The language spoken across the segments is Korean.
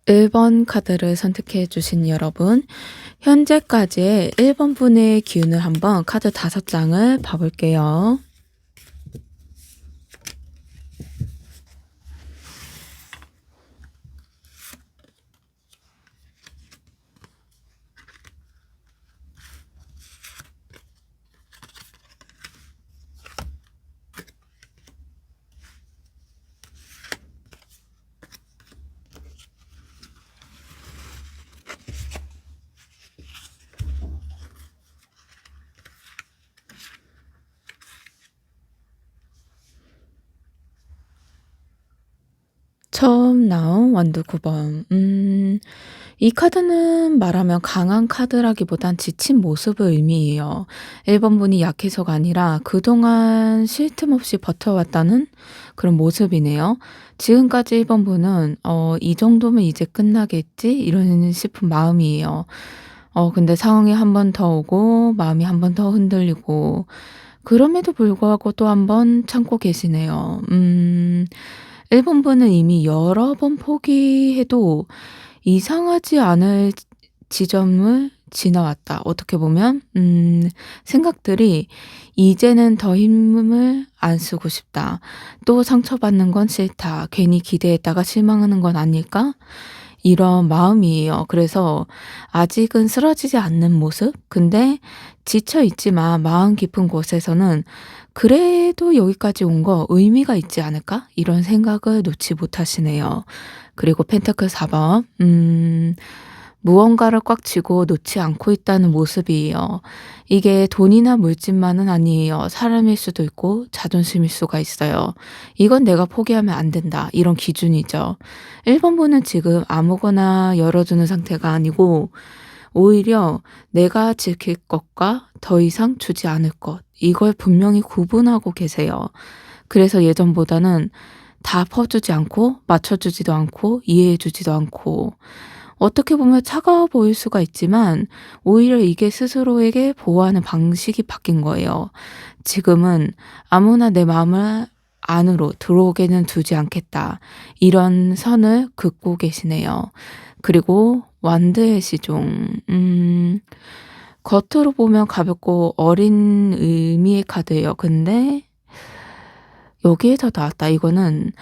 1번 카드를 선택해 주신 여러분, 현재까지의 1번 분의 기운을 한번 카드 5장을 봐 볼게요. 처음 나온 원두 9 번. 이 카드는 말하면 강한 카드라기보단 지친 모습을 의미해요. 1번 분이 약해서가 아니라 그동안 쉴 틈 없이 버텨왔다는 그런 모습이네요. 지금까지 1번 분은 '이 정도면 이제 끝나겠지?' 이런 싶은 마음이에요. 근데 상황이 한 번 더 오고 마음이 한 번 더 흔들리고 그럼에도 불구하고 또 한 번 참고 계시네요. 1번 분은 이미 여러 번 포기해도 이상하지 않을 지점을 지나왔다. 어떻게 보면 생각들이 '이제는 더 힘을 안 쓰고 싶다. 또 상처받는 건 싫다. 괜히 기대했다가 실망하는 건 아닐까?' 이런 마음이에요. 그래서 아직은 쓰러지지 않는 모습? 근데 지쳐 있지만 마음 깊은 곳에서는 '그래도 여기까지 온 거 의미가 있지 않을까?' 이런 생각을 놓지 못하시네요. 그리고 펜타클 4 번. 무언가를 꽉 쥐고 놓지 않고 있다는 모습이에요. 이게 돈이나 물질만은 아니에요. 사람일 수도 있고 자존심일 수가 있어요. '이건 내가 포기하면 안 된다.' 이런 기준이죠. 1번 분은 지금 아무거나 열어두는 상태가 아니고 오히려 내가 지킬 것과 더 이상 주지 않을 것, 이걸 분명히 구분하고 계세요. 그래서 예전보다는 다 퍼주지 않고 맞춰주지도 않고 이해해 주지도 않고 어떻게 보면 차가워 보일 수가 있지만 오히려 이게 스스로에게 보호하는 방식이 바뀐 거예요. 지금은 '아무나 내 마음을 안으로 들어오게는 두지 않겠다.' 이런 선을 긋고 계시네요. 그리고 완드의 시종. 겉으로 보면 가볍고 어린 의미의 카드예요. 근데 여기에서 나왔다. 이거는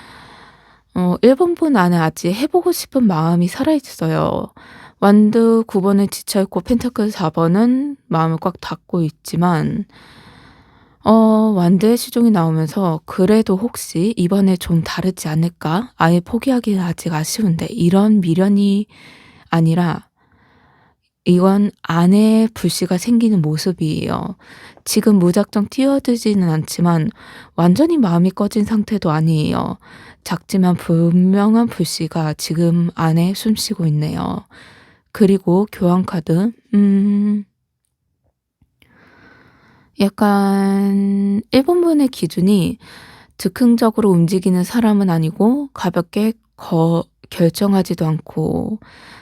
1번 분 안에 아직 해 보고 싶은 마음이 살아 있어요. 완드 9 번은 지쳐 있고 펜타클 4 번은 마음을 꽉 닫고 있지만 완드의 시종이 나오면서 '그래도 혹시 이번에 좀 다르지 않을까? 아예 포기하기는 아직 아쉬운데.' 이런 미련이 아니라 이건 안에 불씨가 생기는 모습이에요. 지금 무작정 뛰어들지는 않지만 완전히 마음이 꺼진 상태도 아니에요. 작지만 분명한 불씨가 지금 안에 숨쉬고 있네요. 그리고 교환 카드. 약간 1 번분의 기준이 즉흥적으로 움직이는 사람은 아니고 가볍게 결정하지도 않고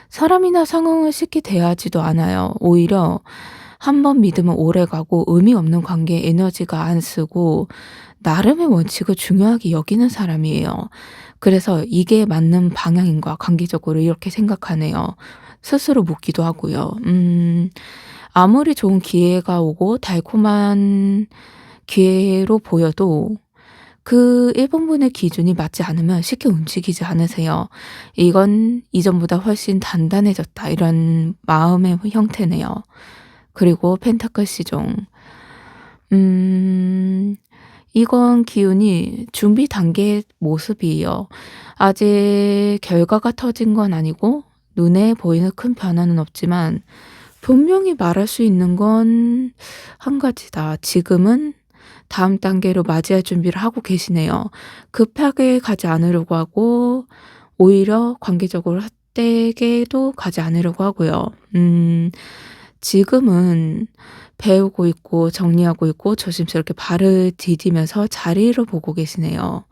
사람이나 상황을 쉽게 대하지도 않아요. 오히려 한 번 믿으면 오래가고 의미 없는 관계에 에너지가 안 쓰고 나름의 원칙을 중요하게 여기는 사람이에요. 그래서 이게 맞는 방향인 거야 관계적으로 이렇게 생각하네요. 스스로 묻기도 하고요. 아무리 좋은 기회가 오고 달콤한 기회로 보여도 그 1 번분의 기준이 맞지 않으면 쉽게 움직이지 않으세요. '이건 이전보다 훨씬 단단해졌다.' 이런 마음의 형태네요. 그리고 펜타클 시종. 음 이건 기운이 준비 단계의 모습이에요. 아직 결과가 터진 건 아니고 눈에 보이는 큰 변화는 없지만 분명히 말할 수 있는 건 한 가지다. 지금은 다음 단계로 맞이할 준비를 하고 계시네요. 급하게 가지 않으려고 하고 오히려 관계적으로 헛되게도 가지 않으려고 하고요. 지금은 배우고 있고 정리하고 있고 조심스럽게 발을 디디면서 자리를 보고 계시네요.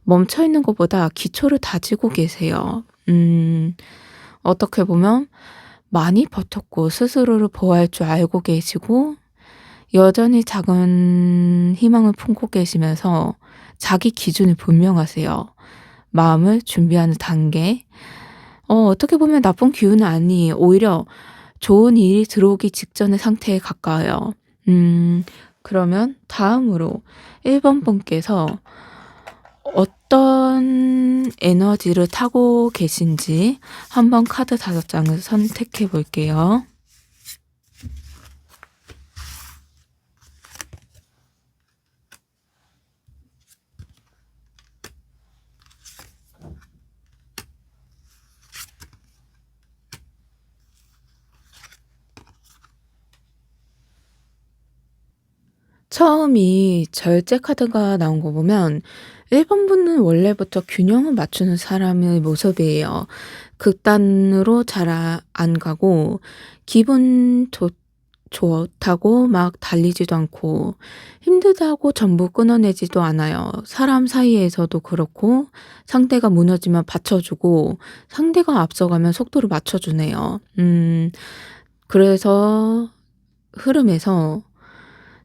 멈춰 있는 것보다 기초를 다지고 계세요. 어떻게 보면 많이 버텼고 스스로를 보호할 줄 알고 계시고 여전히 작은 희망을 품고 계시면서 자기 기준이 분명하세요. 마음을 준비하는 단계. 어떻게 보면 나쁜 기운은 아니에요. 오히려 좋은 일이 들어오기 직전의 상태에 가까워요. 음 그러면 다음으로 1번 분께서 어떤 에너지를 타고 계신지 한번 카드 5 장을 선택해 볼게요. 처음이 절제 카드가 나온 거 보면 1번 분은 원래부터 균형을 맞추는 사람의 모습이에요. 극단으로 잘 안 가고 기분 좋다고 막 달리지도 않고 힘들다고 전부 끊어내지도 않아요. 사람 사이에서도 그렇고 상대가 무너지면 받쳐주고 상대가 앞서가면 속도를 맞춰주네요. 그래서 흐름에서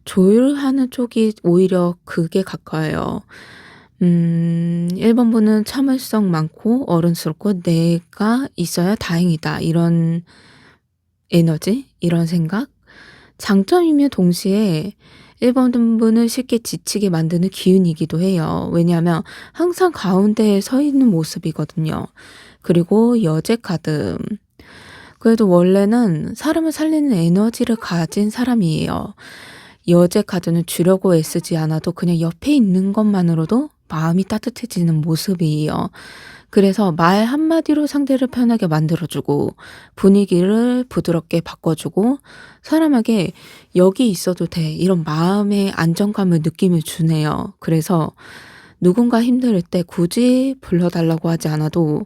조율하는 쪽이 오히려 그게 가까워요. 1번 분은 참을성 많고 어른스럽고 '내가 있어야 다행이다.' 이런 에너지, 이런 생각. 장점이며 동시에 1번 분을 쉽게 지치게 만드는 기운이기도 해요. 왜냐하면 항상 가운데에 서 있는 모습이거든요. 그리고 여제 카드. 그래도 원래는 사람을 살리는 에너지를 가진 사람이에요. 여제 카드는 주려고 애쓰지 않아도 그냥 옆에 있는 것만으로도 마음이 따뜻해지는 모습이에요. 그래서 말 한마디로 상대를 편하게 만들어 주고 분위기를 부드럽게 바꿔 주고 사람에게 "여기 있어도 돼." 이런 마음의 안정감을 느낌을 주네요. 그래서 누군가 힘들 때 굳이 불러 달라고 하지 않아도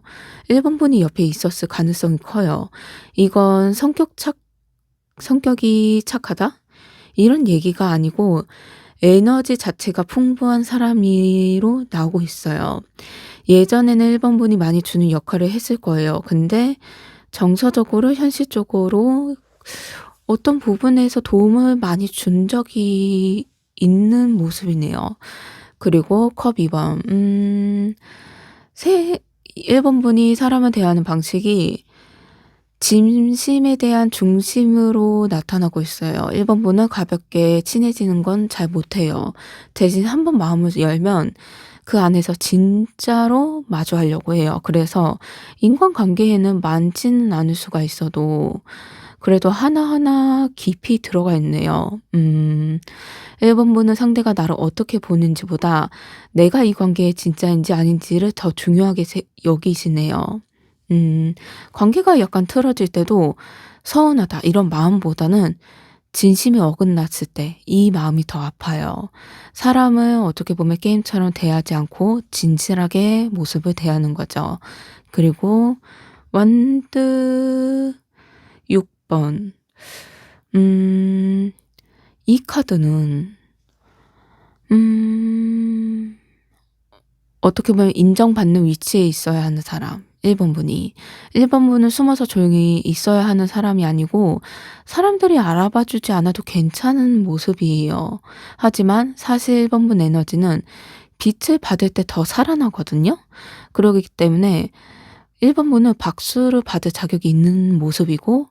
1번 분이 옆에 있었을 가능성이 커요. 이건 성격이 착하다? 이런 얘기가 아니고 에너지 자체가 풍부한 사람이로 나오고 있어요. 예전에는 1번 분이 많이 주는 역할을 했을 거예요. 근데 정서적으로 현실적으로 어떤 부분에서 도움을 많이 준 적이 있는 모습이네요. 그리고 컵 2 번. 세 1번 분이 사람을 대하는 방식이 진심에 대한 중심으로 나타나고 있어요. 1번 분은 가볍게 친해지는 건 잘 못해요. 대신 한 번 마음을 열면 그 안에서 진짜로 마주하려고 해요. 그래서 인간관계에는 많지는 않을 수가 있어도 그래도 하나하나 깊이 들어가 있네요. 1번 분은 상대가 나를 어떻게 보는지보다 내가 이 관계에 진짜인지 아닌지를 더 중요하게 여기시네요. 관계가 약간 틀어질 때도 '서운하다.' 이런 마음보다는 진심이 어긋났을 때 이 마음이 더 아파요. 사람을 어떻게 보면 게임처럼 대하지 않고 진실하게 모습을 대하는 거죠. 그리고 완드 6 번. 음 이 카드는 음 어떻게 보면 인정받는 위치에 있어야 하는 사람 1번 분이. 1번 분은 숨어서 조용히 있어야 하는 사람이 아니고 사람들이 알아봐 주지 않아도 괜찮은 모습이에요. 하지만 사실 1번 분 에너지는 빛을 받을 때 더 살아나거든요. 그러기 때문에 1번 분은 박수를 받을 자격이 있는 모습이고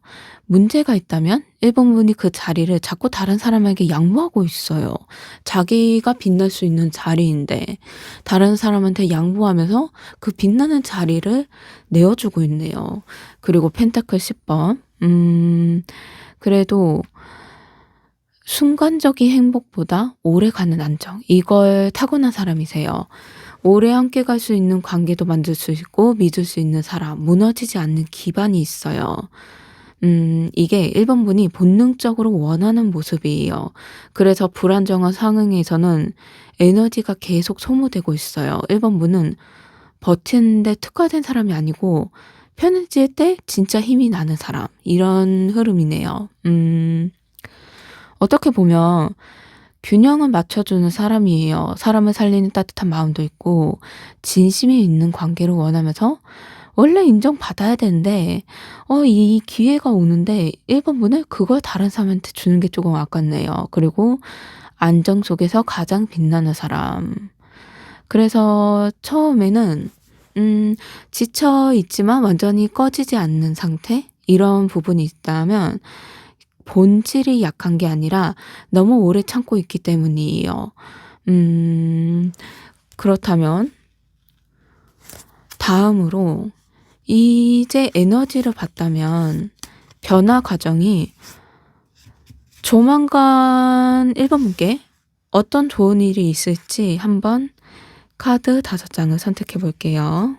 문제가 있다면 1번 분이 그 자리를 자꾸 다른 사람에게 양보하고 있어요. 자기가 빛날 수 있는 자리인데 다른 사람한테 양보하면서 그 빛나는 자리를 내어 주고 있네요. 그리고 펜타클 10 번. 그래도 순간적인 행복보다 오래가는 안정, 이걸 타고난 사람이세요. 오래 함께 갈 수 있는 관계도 만들 수 있고 믿을 수 있는 사람, 무너지지 않는 기반이 있어요. 이게 1번 분이 본능적으로 원하는 모습이에요. 그래서 불안정한 상황에서는 에너지가 계속 소모되고 있어요. 1번 분은 버티는 데 특화된 사람이 아니고 편해질 때 진짜 힘이 나는 사람, 이런 흐름이네요. 어떻게 보면 균형을 맞춰주는 사람이에요. 사람을 살리는 따뜻한 마음도 있고 진심이 있는 관계를 원하면서 원래 인정받아야 되는데 이 기회가 오는데 1번 분은 그걸 다른 사람한테 주는 게 조금 아깝네요. 그리고 안정 속에서 가장 빛나는 사람. 그래서 처음에는 지쳐 있지만 완전히 꺼지지 않는 상태? 이런 부분이 있다면 본질이 약한 게 아니라 너무 오래 참고 있기 때문이에요. 음 그렇다면 다음으로 이제 에너지를 받다면 변화 과정이 조만간 1 번분께 어떤 좋은 일이 있을지 한번 카드 5 장을 선택해 볼게요.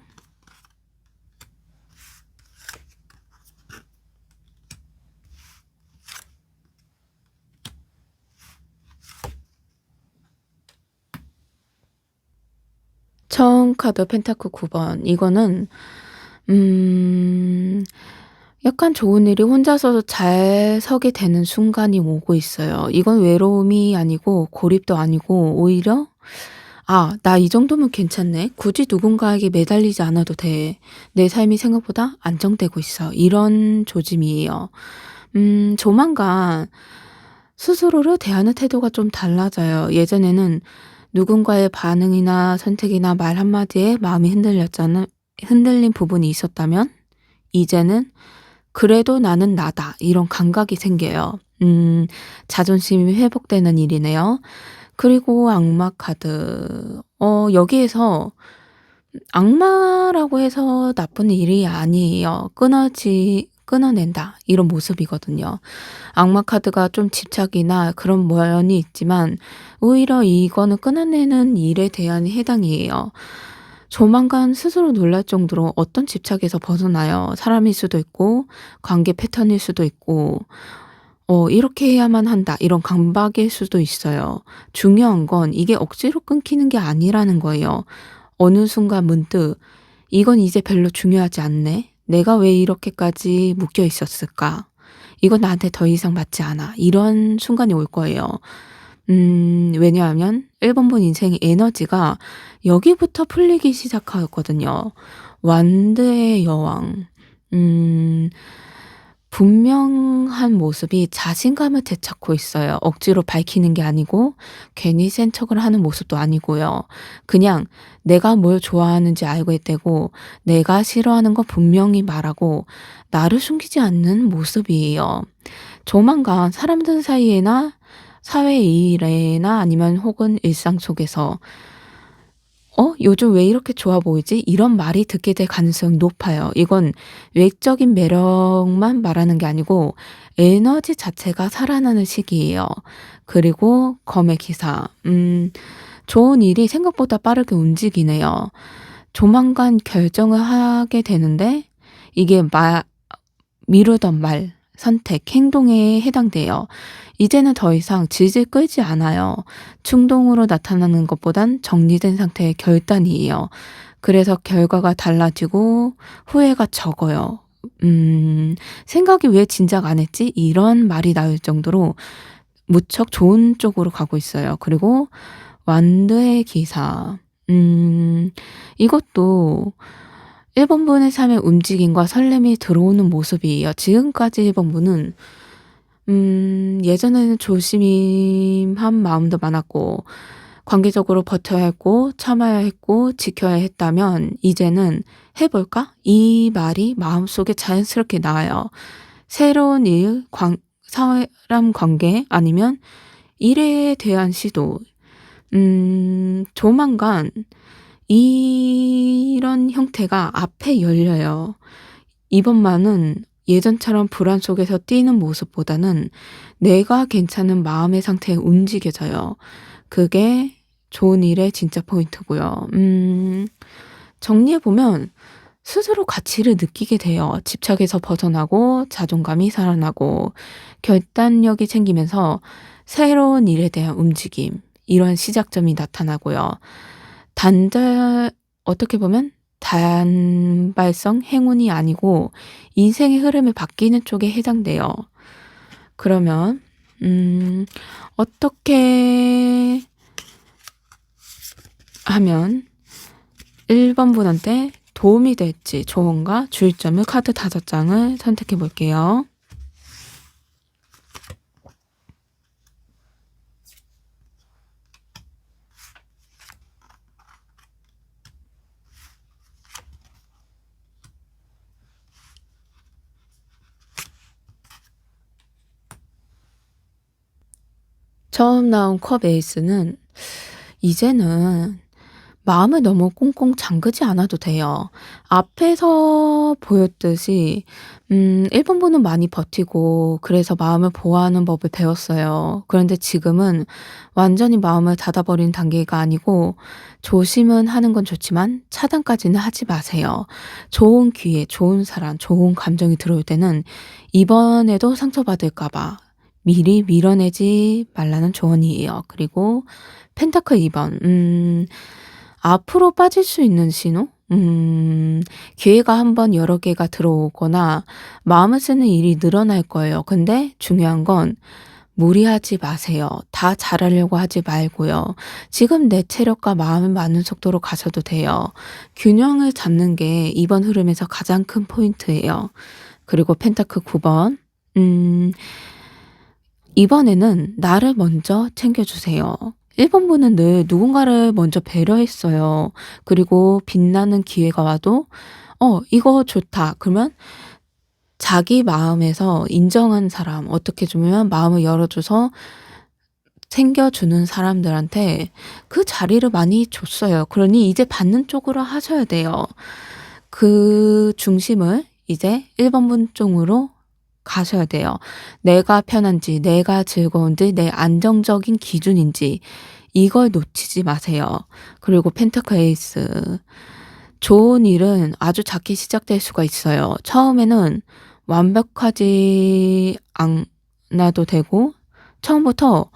처음 카드 펜타클 9 번. 이거는 음 약간 좋은 일이 혼자서도 잘 서게 되는 순간이 오고 있어요. 이건 외로움이 아니고 고립도 아니고 오히려 '아 나 이 정도면 괜찮네. 굳이 누군가에게 매달리지 않아도 돼. 내 삶이 생각보다 안정되고 있어.' 이런 조짐이에요. 조만간 스스로를 대하는 태도가 좀 달라져요. 예전에는 누군가의 반응이나 선택이나 말 한마디에 마음이 흔들린 부분이 있었다면 이제는 '그래도 나는 나다.' 이런 감각이 생겨요. 자존심이 회복되는 일이네요. 그리고 악마 카드. 여기에서 악마라고 해서 나쁜 일이 아니에요. 끊어낸다 이런 모습이거든요. 악마 카드가 좀 집착이나 그런 면이 있지만 오히려 이거는 끊어내는 일에 대한 해당이에요. 조만간 스스로 놀랄 정도로 어떤 집착에서 벗어나요. 사람일 수도 있고 관계 패턴일 수도 있고 '이렇게 해야만 한다.' 이런 강박일 수도 있어요. 중요한 건 이게 억지로 끊기는 게 아니라는 거예요. 어느 순간 문득 '이건 이제 별로 중요하지 않네. 내가 왜 이렇게까지 묶여 있었을까? 이건 나한테 더 이상 맞지 않아.' 이런 순간이 올 거예요. 왜냐하면 1 번분 인생의 에너지가 여기부터 풀리기 시작하거든요. 완드의 여왕. 음 분명한 모습이 자신감을 되찾고 있어요. 억지로 밝히는 게 아니고 괜히 센 척을 하는 모습도 아니고요. 그냥 내가 뭘 좋아하는지 알고 있다고 내가 싫어하는 거 분명히 말하고 나를 숨기지 않는 모습이에요. 조만간 사람들 사이에나 사회 일에나 아니면 혹은 일상 속에서 요즘 왜 이렇게 좋아 보이지?' 이런 말이 듣게 될 가능성이 높아요. 이건 외적인 매력만 말하는 게 아니고 에너지 자체가 살아나는 시기예요. 그리고 검의 기사. 좋은 일이 생각보다 빠르게 움직이네요. 조만간 결정을 하게 되는데 이게 미루던 말, 선택, 행동에 해당돼요. 이제는 더 이상 질질 끌지 않아요. 충동으로 나타나는 것보단 정리된 상태의 결단이에요. 그래서 결과가 달라지고 후회가 적어요. '생각이 왜 진작 안 했지?' 이런 말이 나올 정도로 무척 좋은 쪽으로 가고 있어요. 그리고 완드의 기사. 이것도 1 번분의 삶의 움직임과 설렘이 들어오는 모습이에요. 지금까지 1 번분은 예전에는 조심한 마음도 많았고 관계적으로 버텨야 했고 참아야 했고 지켜야 했다면 이제는 '해 볼까?' 이 말이 마음속에 자연스럽게 나와요. 새로운 일, 사람 관계 아니면 일에 대한 시도. 조만간 이런 형태가 앞에 열려요. 이번만은 예전처럼 불안 속에서 뛰는 모습보다는 내가 괜찮은 마음의 상태에 움직여져요. 그게 좋은 일의 진짜 포인트고요. 정리해 보면 스스로 가치를 느끼게 돼요. 집착에서 벗어나고 자존감이 살아나고 결단력이 생기면서 새로운 일에 대한 움직임, 이런 시작점이 나타나고요. 단절 어떻게 보면 단발성 행운이 아니고 인생의 흐름이 바뀌는 쪽에 해당돼요. 그러면 어떻게 하면 1 번분한테 도움이 될지 조언과 주의점을 카드 5 장을 선택해 볼게요. 처음 나온 컵 에이스는 이제는 마음을 너무 꽁꽁 잠그지 않아도 돼요. 앞에서 보였듯이 1 번보는 많이 버티고 그래서 마음을 보호하는 법을 배웠어요. 그런데 지금은 완전히 마음을 닫아 버리는 단계가 아니고 조심은 하는 건 좋지만 차단까지는 하지 마세요. 좋은 기회, 좋은 사람, 좋은 감정이 들어올 때는 이번에도 상처받을까 봐 미리 밀어내지 말라는 조언이에요. 그리고 펜타클 2 번. 앞으로 빠질 수 있는 신호? 기회가 한번 여러 개가 들어오거나 마음을 쓰는 일이 늘어날 거예요. 근데 중요한 건 무리하지 마세요. 다 잘하려고 하지 말고요. 지금 내 체력과 마음을 맞는 속도로 가셔도 돼요. 균형을 잡는 게 이번 흐름에서 가장 큰 포인트예요. 그리고 펜타클 9 번. 음 이번에는 나를 먼저 챙겨주세요. 1 번분은 늘 누군가를 먼저 배려했어요. 그리고 빛나는 기회가 와도 이거 좋다.' 그러면 자기 마음에서 인정한 사람, 어떻게 보면 마음을 열어줘서 챙겨주는 사람들한테 그 자리를 많이 줬어요. 그러니 이제 받는 쪽으로 하셔야 돼요. 그 중심을 이제 1 번분 쪽으로 가셔야 돼요. 내가 편한지, 내가 즐거운지, 내 안정적인 기준인지 이걸 놓치지 마세요. 그리고 펜타클 에이스. 좋은 일은 아주 작게 시작될 수가 있어요. 처음에는 완벽하지 않아도 되고 처음부터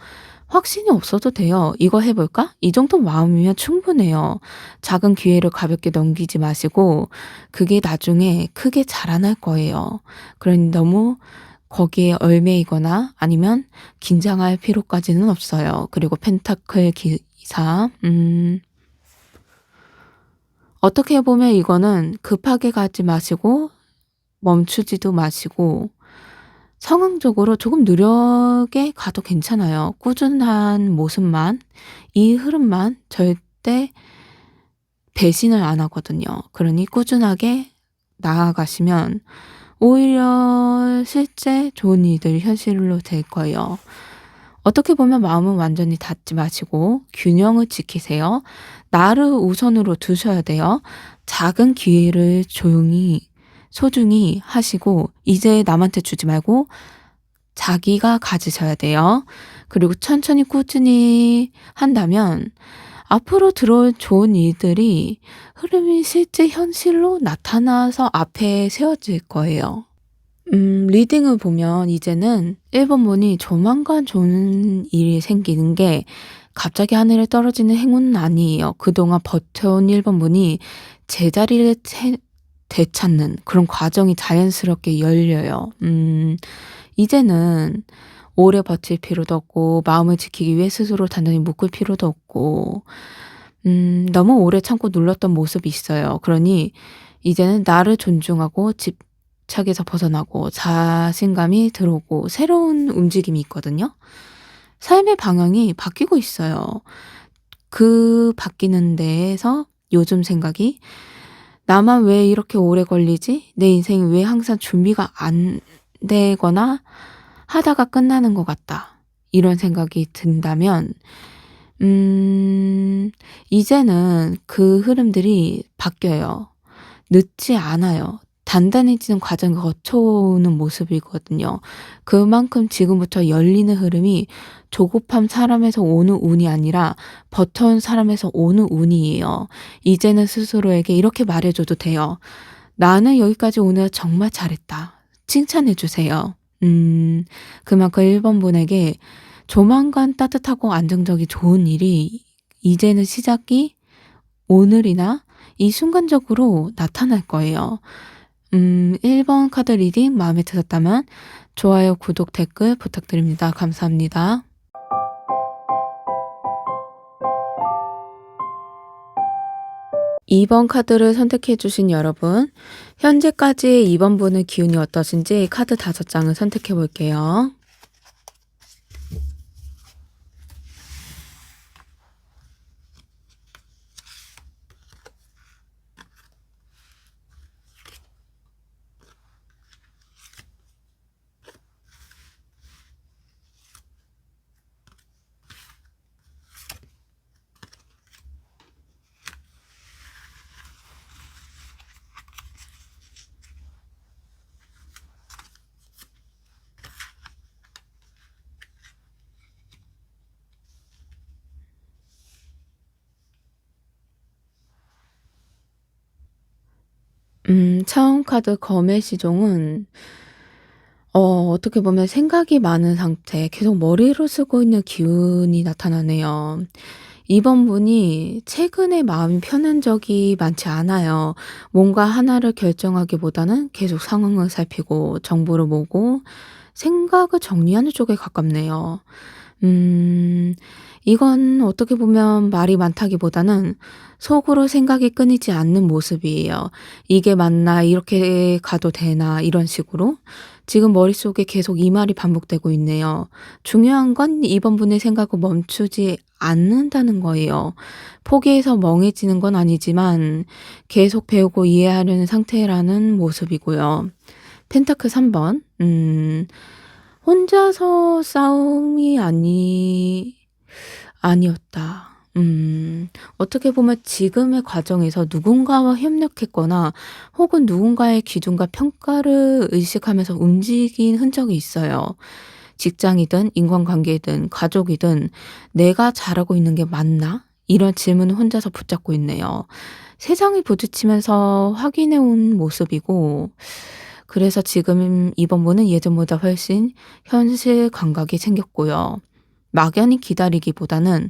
확신이 없어도 돼요. '이거 해 볼까?' 이 정도 마음이면 충분해요. 작은 기회를 가볍게 넘기지 마시고 그게 나중에 크게 자라날 거예요. 그러니 너무 거기에 얽매이거나 아니면 긴장할 필요까지는 없어요. 그리고 펜타클 기사. 어떻게 보면 이거는 급하게 가지 마시고 멈추지도 마시고 상황적으로 조금 느리게 가도 괜찮아요. 꾸준한 모습만, 이 흐름만 절대 배신을 안 하거든요. 그러니 꾸준하게 나아가시면 오히려 실제 좋은 일들이 현실로 될 거예요. 어떻게 보면 마음은 완전히 닫지 마시고 균형을 지키세요. 나를 우선으로 두셔야 돼요. 작은 기회를 조용히 소중히 하시고 이제 남한테 주지 말고 자기가 가지셔야 돼요. 그리고 천천히 꾸준히 한다면 앞으로 들어올 좋은 일들이 흐름이 실제 현실로 나타나서 앞에 세워질 거예요. 리딩을 보면 이제는 1 번문이 조만간 좋은 일이 생기는 게 갑자기 하늘에 떨어지는 행운은 아니에요. 그동안 버텨온 1 번문이 제자리를 되찾는 그런 과정이 자연스럽게 열려요. 이제는 오래 버틸 필요도 없고 마음을 지키기 위해 스스로 단단히 묶을 필요도 없고 너무 오래 참고 눌렀던 모습이 있어요. 그러니 이제는 나를 존중하고 집착에서 벗어나고 자신감이 들어오고 새로운 움직임이 있거든요. 삶의 방향이 바뀌고 있어요. 그 바뀌는 데에서 요즘 생각이 '나만 왜 이렇게 오래 걸리지? 내 인생이 왜 항상 준비가 안 되거나 하다가 끝나는 것 같다.' 이런 생각이 든다면 이제는 그 흐름들이 바뀌어요. 늦지 않아요. 단단해지는 과정을 거쳐오는 모습이거든요. 그만큼 지금부터 열리는 흐름이 조급한 사람에서 오는 운이 아니라 버텨온 사람에서 오는 운이에요. 이제는 스스로에게 이렇게 말해 줘도 돼요. "나는 여기까지 오느라 정말 잘했다." 칭찬해 주세요. 그만큼 1 번분에게 조만간 따뜻하고 안정적이 좋은 일이 이제는 시작이 오늘이나 이 순간적으로 나타날 거예요. 1번 카드 리딩 마음에 드셨다면 좋아요, 구독, 댓글 부탁드립니다. 감사합니다. 2번 카드를 선택해 주신 여러분, 현재까지의 2 번분의 기운이 어떠신지 카드 5 장을 선택해 볼게요. 차원 카드 검의 시종은 어떻게 보면 생각이 많은 상태, 계속 머리로 쓰고 있는 기운이 나타나네요. 이번 분이 최근에 마음이 편한 적이 많지 않아요. 뭔가 하나를 결정하기보다는 계속 상황을 살피고 정보를 모으고 생각을 정리하는 쪽에 가깝네요. 음, 이건 어떻게 보면 말이 많다기보다는 속으로 생각이 끊이지 않는 모습이에요. 이게 맞나? 이렇게 가도 되나? 이런 식으로. 지금 머릿속에 계속 이 말이 반복되고 있네요. 중요한 건 이번 분의 생각을 멈추지 않는다는 거예요. 포기해서 멍해지는 건 아니지만 계속 배우고 이해하려는 상태라는 모습이고요. 펜타클 3번. 혼자서 싸움이 아니었다. 어떻게 보면 지금의 과정에서 누군가와 협력했거나 혹은 누군가의 기준과 평가를 의식하면서 움직인 흔적이 있어요. 직장이든 인간관계든 가족이든 '내가 잘하고 있는 게 맞나?' 이런 질문을 혼자서 붙잡고 있네요. 세상이 부딪히면서 확인해 온 모습이고, 그래서 지금 이번 분은 예전보다 훨씬 현실 감각이 생겼고요. 막연히 기다리기보다는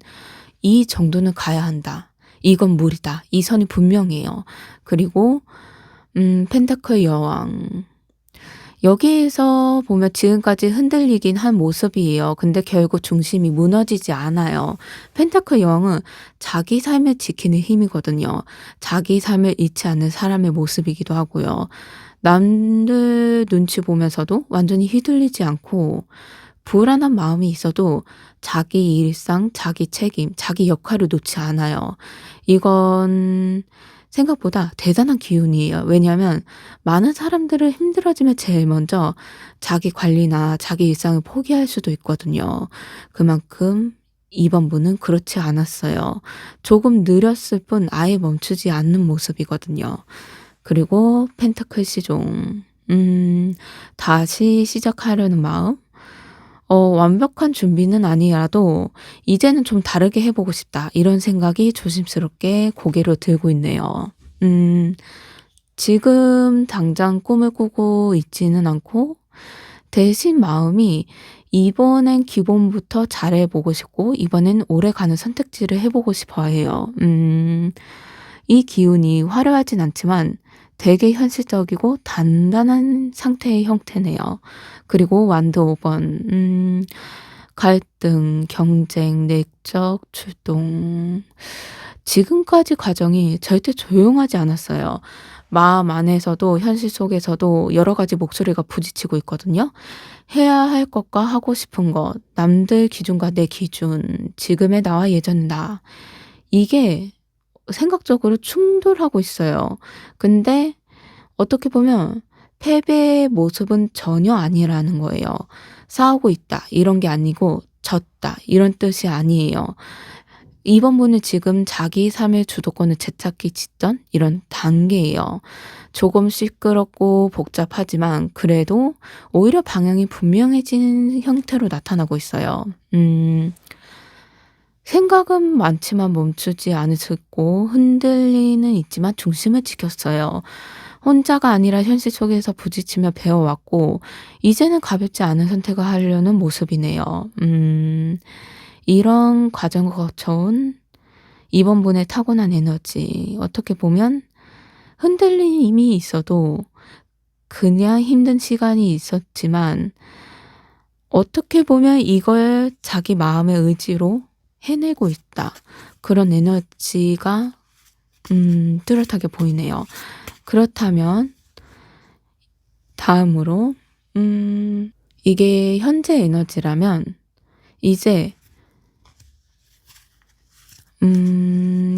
'이 정도는 가야 한다. 이건 무리다.' 이 선이 분명해요. 그리고 펜타클 여왕. 여기에서 보면 지금까지 흔들리긴 한 모습이에요. 근데 결국 중심이 무너지지 않아요. 펜타클 여왕은 자기 삶을 지키는 힘이거든요. 자기 삶을 잃지 않는 사람의 모습이기도 하고요. 남들 눈치 보면서도 완전히 휘둘리지 않고 불안한 마음이 있어도 자기 일상, 자기 책임, 자기 역할을 놓지 않아요. 이건 생각보다 대단한 기운이에요. 왜냐하면 많은 사람들을 힘들어지면 제일 먼저 자기 관리나 자기 일상을 포기할 수도 있거든요. 그만큼 이번 분은 그렇지 않았어요. 조금 느렸을 뿐 아예 멈추지 않는 모습이거든요. 그리고 펜타클 시종. 다시 시작하려는 마음? 완벽한 준비는 아니라도 '이제는 좀 다르게 해 보고 싶다.' 이런 생각이 조심스럽게 고개를 들고 있네요. 음 지금 당장 꿈을 꾸고 있지는 않고, 대신 마음이 이번엔 기본부터 잘해 보고 싶고 이번엔 오래가는 선택지를 해 보고 싶어 해요. 이 기운이 화려하진 않지만 되게 현실적이고 단단한 상태의 형태네요. 그리고 완드 5 번. 갈등, 경쟁, 내적 출동. 지금까지 과정이 절대 조용하지 않았어요. 마음 안에서도 현실 속에서도 여러 가지 목소리가 부딪히고 있거든요. 해야 할 것과 하고 싶은 것, 남들 기준과 내 기준, 지금의 나와 예전의 나. 이게 생각적으로 충돌하고 있어요. 근데 어떻게 보면 패배의 모습은 전혀 아니라는 거예요. 싸우고 있다 이런 게 아니고 졌다 이런 뜻이 아니에요. 이번 분은 지금 자기 삶의 주도권을 되찾기 직전 이런 단계예요. 조금 시끄럽고 복잡하지만 그래도 오히려 방향이 분명해진 형태로 나타나고 있어요. 생각은 많지만 멈추지 않으셨고 흔들리는 있지만 중심을 지켰어요. 혼자가 아니라 현실 속에서 부딪히며 배워왔고 이제는 가볍지 않은 선택을 하려는 모습이네요. 이런 과정을 거쳐온 이번 분의 타고난 에너지, 어떻게 보면 흔들림이 있어도 그냥 힘든 시간이 있었지만 어떻게 보면 이걸 자기 마음의 의지로 해내고 있다. 그런 에너지가 뚜렷하게 보이네요. 그렇다면 다음으로 이게 현재 에너지라면 이제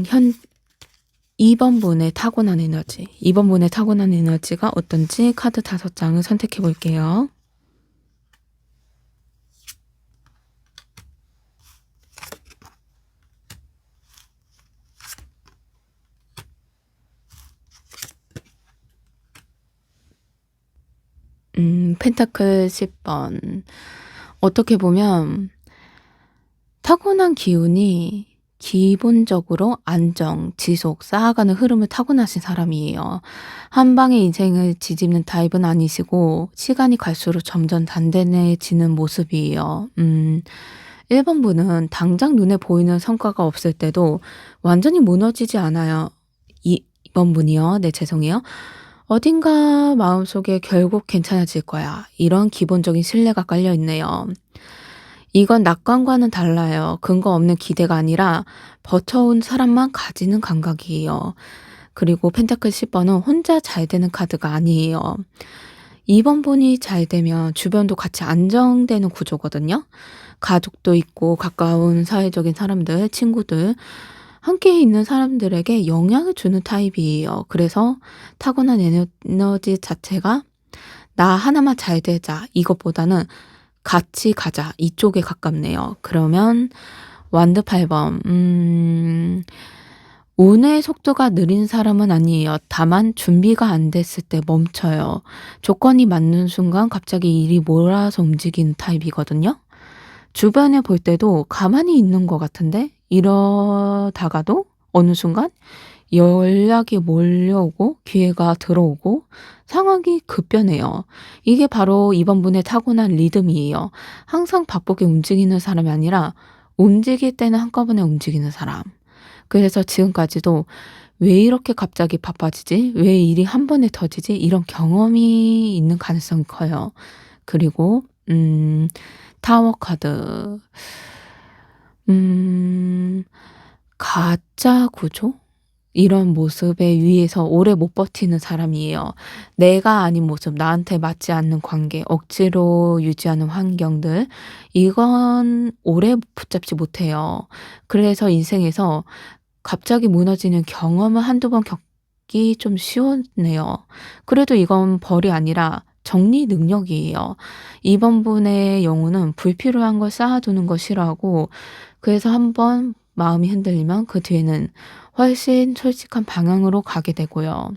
현 2번 분의 타고난 에너지, 2번 분의 타고난 에너지가 어떤지 카드 5장을 선택해 볼게요. 펜타클 10번. 어떻게 보면 타고난 기운이 기본적으로 안정, 지속, 쌓아가는 흐름을 타고나신 사람이에요. 한 방에 인생을 뒤집는 타입은 아니시고 시간이 갈수록 점점 단단해지는 모습이에요. 1번 분은 당장 눈에 보이는 성과가 없을 때도 완전히 무너지지 않아요. 2번 분이요. 네, 죄송해요. 어딘가 마음속에 결국 괜찮아질 거야. 이런 기본적인 신뢰가 깔려 있네요. 이건 낙관과는 달라요. 근거 없는 기대가 아니라 버텨온 사람만 가지는 감각이에요. 그리고 펜타클 10번은 혼자 잘 되는 카드가 아니에요. 2번 분이 잘 되면 주변도 같이 안정되는 구조거든요. 가족도 있고 가까운 사회적인 사람들, 친구들, 함께 있는 사람들에게 영향을 주는 타입이에요. 그래서 타고난 에너지 자체가 나 하나만 잘 되자 이것보다는 같이 가자 이쪽에 가깝네요. 그러면 완드 8번 운의 속도가 느린 사람은 아니에요. 다만 준비가 안 됐을 때 멈춰요. 조건이 맞는 순간 갑자기 일이 몰아서 움직이는 타입이거든요. 주변에 볼 때도 가만히 있는 것 같은데 이러다가도 어느 순간 연락이 몰려오고 기회가 들어오고 상황이 급변해요. 이게 바로 이번 분의 타고난 리듬이에요. 항상 바쁘게 움직이는 사람이 아니라 움직일 때는 한꺼번에 움직이는 사람. 그래서 지금까지도 '왜 이렇게 갑자기 바빠지지? 왜 일이 한 번에 터지지?' 이런 경험이 있는 가능성이 커요. 그리고 타워 카드. 음 가짜 구조? 이런 모습에 위에서 오래 못 버티는 사람이에요. 내가 아닌 모습, 나한테 맞지 않는 관계, 억지로 유지하는 환경들, 이건 오래 붙잡지 못해요. 그래서 인생에서 갑자기 무너지는 경험을 한두 번 겪기 좀 쉬웠네요. 그래도 이건 벌이 아니라 정리 능력이에요. 이번 분의 영혼은 불필요한 걸 쌓아두는 거 싫어하고 그래서 한번 마음이 흔들리면 그 뒤에는 훨씬 솔직한 방향으로 가게 되고요.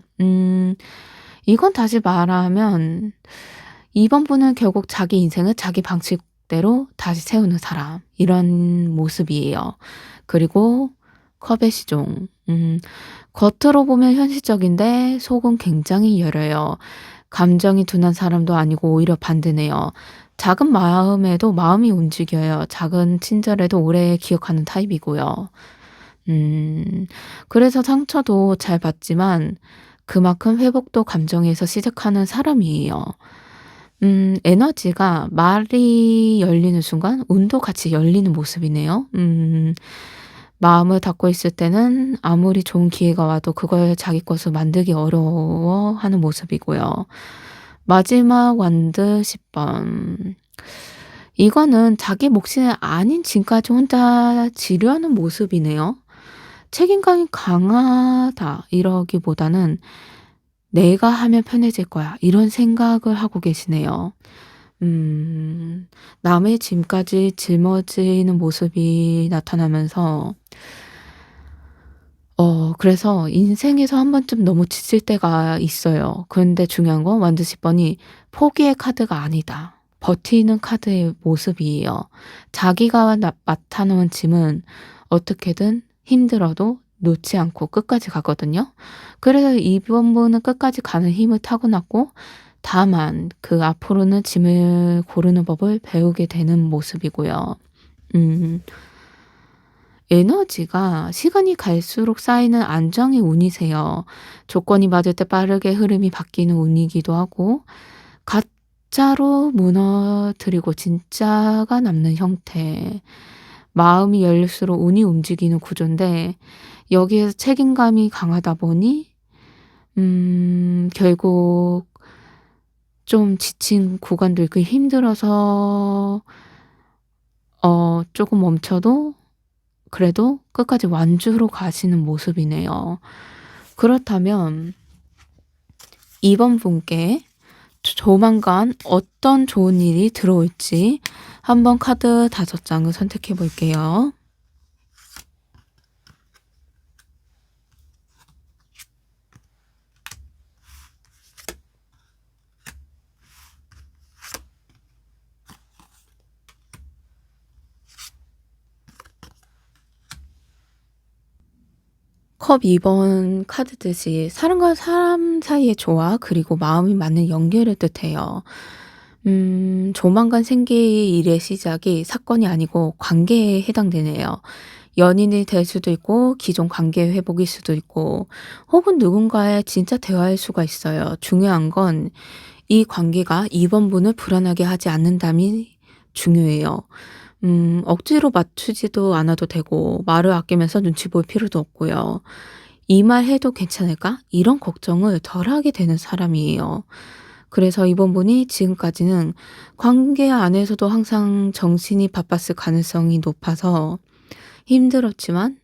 이건 다시 말하면 이번 분은 결국 자기 인생을 자기 방식대로 다시 세우는 사람 이런 모습이에요. 그리고 컵의 시종. 겉으로 보면 현실적인데 속은 굉장히 여려요. 감정이 둔한 사람도 아니고 오히려 반대네요. 작은 마음에도 마음이 움직여요. 작은 친절에도 오래 기억하는 타입이고요. 음 그래서 상처도 잘 받지만 그만큼 회복도 감정에서 시작하는 사람이에요. 에너지가 말이 열리는 순간 운도 같이 열리는 모습이네요. 마음을 닫고 있을 때는 아무리 좋은 기회가 와도 그걸 자기 것으로 만들기 어려워하는 모습이고요. 마지막 완드 10번. 이거는 자기 몫이 아닌 짐까지 혼자 지려하는 모습이네요. 책임감이 강하다 이러기보다는 '내가 하면 편해질 거야.' 이런 생각을 하고 계시네요. 남의 짐까지 짊어지는 모습이 나타나면서 그래서 인생에서 한 번쯤 너무 지칠 때가 있어요. 그런데 중요한 건 완드 10 번이 포기의 카드가 아니다. 버티는 카드의 모습이에요. 자기가 맡아 놓은 짐은 어떻게든 힘들어도 놓지 않고 끝까지 가거든요. 그래서 이번 분은 끝까지 가는 힘을 타고났고 다만 그 앞으로는 짐을 고르는 법을 배우게 되는 모습이고요. 음. 에너지가 시간이 갈수록 쌓이는 안정의 운이세요. 조건이 맞을 때 빠르게 흐름이 바뀌는 운이기도 하고 가짜로 무너뜨리고 진짜가 남는 형태. 마음이 열릴수록 운이 움직이는 구조인데 여기에서 책임감이 강하다 보니 결국 좀 지친 구간도 있고 힘들어서 쪼금 멈춰도 그래도 끝까지 완주로 가시는 모습이네요. 그렇다면 이번 분께 조만간 어떤 좋은 일이 들어올지 한번 카드 5장을 선택해 볼게요. 컵 2번 카드 뜻이 사람과 사람 사이의 조화 그리고 마음이 맞는 연결을 뜻해요. 조만간 생길 일의 시작이 사건이 아니고 관계에 해당되네요. 연인이 될 수도 있고 기존 관계 회복일 수도 있고 혹은 누군가의 진짜 대화일 수가 있어요. 중요한 건 이 관계가 이번 분을 불안하게 하지 않는다면 중요해요. 억지로 맞추지도 않아도 되고 말을 아끼면서 눈치 볼 필요도 없고요. '이 말 해도 괜찮을까?' 이런 걱정을 덜 하게 되는 사람이에요. 그래서 이번 분이 지금까지는 관계 안에서도 항상 정신이 바빴을 가능성이 높아서 힘들었지만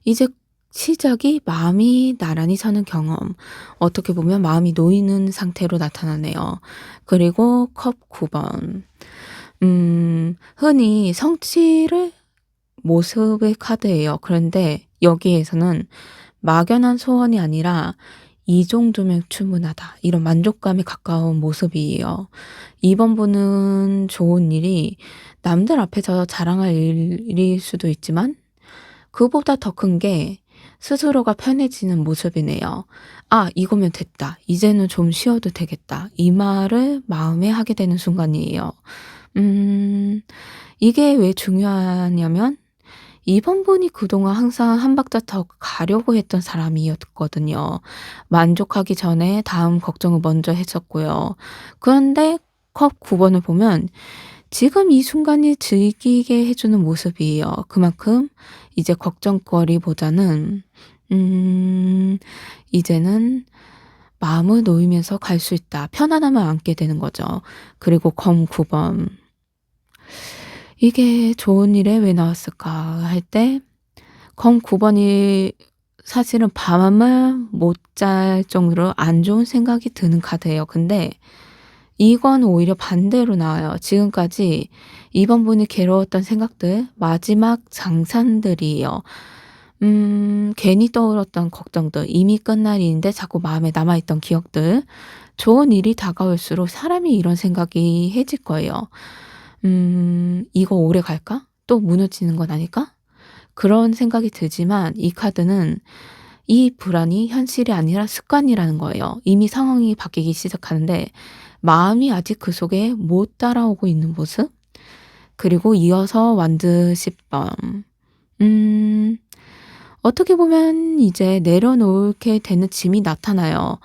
이제 시작이 마음이 나란히 서는 경험, 어떻게 보면 마음이 놓이는 상태로 나타나네요. 그리고 컵 9 번. 흔히 성취를 모습의 카드예요. 그런데 여기에서는 막연한 소원이 아니라 '이 정도면 충분하다.' 이런 만족감에 가까운 모습이에요. 이번 분은 좋은 일이 남들 앞에서 자랑할 일일 수도 있지만 그보다 더 큰 게 스스로가 편해지는 모습이네요. '아 이거면 됐다. 이제는 좀 쉬어도 되겠다.' 이 말을 마음에 하게 되는 순간이에요. 음 이게 왜 중요하냐면 이번 분이 그동안 항상 한 박자 더 가려고 했던 사람이었거든요. 만족하기 전에 다음 걱정을 먼저 했었고요. 그런데 컵 9 번을 보면 지금 이 순간을 즐기게 해 주는 모습이에요. 그만큼 이제 걱정거리보다는 음 이제는 마음을 놓이면서 갈 수 있다. 편안함을 안게 되는 거죠. 그리고 검 9 번. '이게 좋은 일에 왜 나왔을까?' 할 때 검 9 번이 사실은 밤을 못 잘 정도로 안 좋은 생각이 드는 카드예요. 근데 이건 오히려 반대로 나와요. 지금까지 이번 분이 괴로웠던 생각들 마지막 장산들이에요. 괜히 떠올랐던 걱정들, 이미 끝날 일인데 자꾸 마음에 남아있던 기억들, 좋은 일이 다가올수록 사람이 이런 생각이 해질 거예요. '이거 오래 갈까? 또 무너지는 건 아닐까?' 그런 생각이 들지만 이 카드는 이 불안이 현실이 아니라 습관이라는 거예요. 이미 상황이 바뀌기 시작하는데 마음이 아직 그 속에 못 따라오고 있는 모습? 그리고 이어서 완드 10 번. 음 어떻게 보면 이제 내려놓게 되는 짐이 나타나요.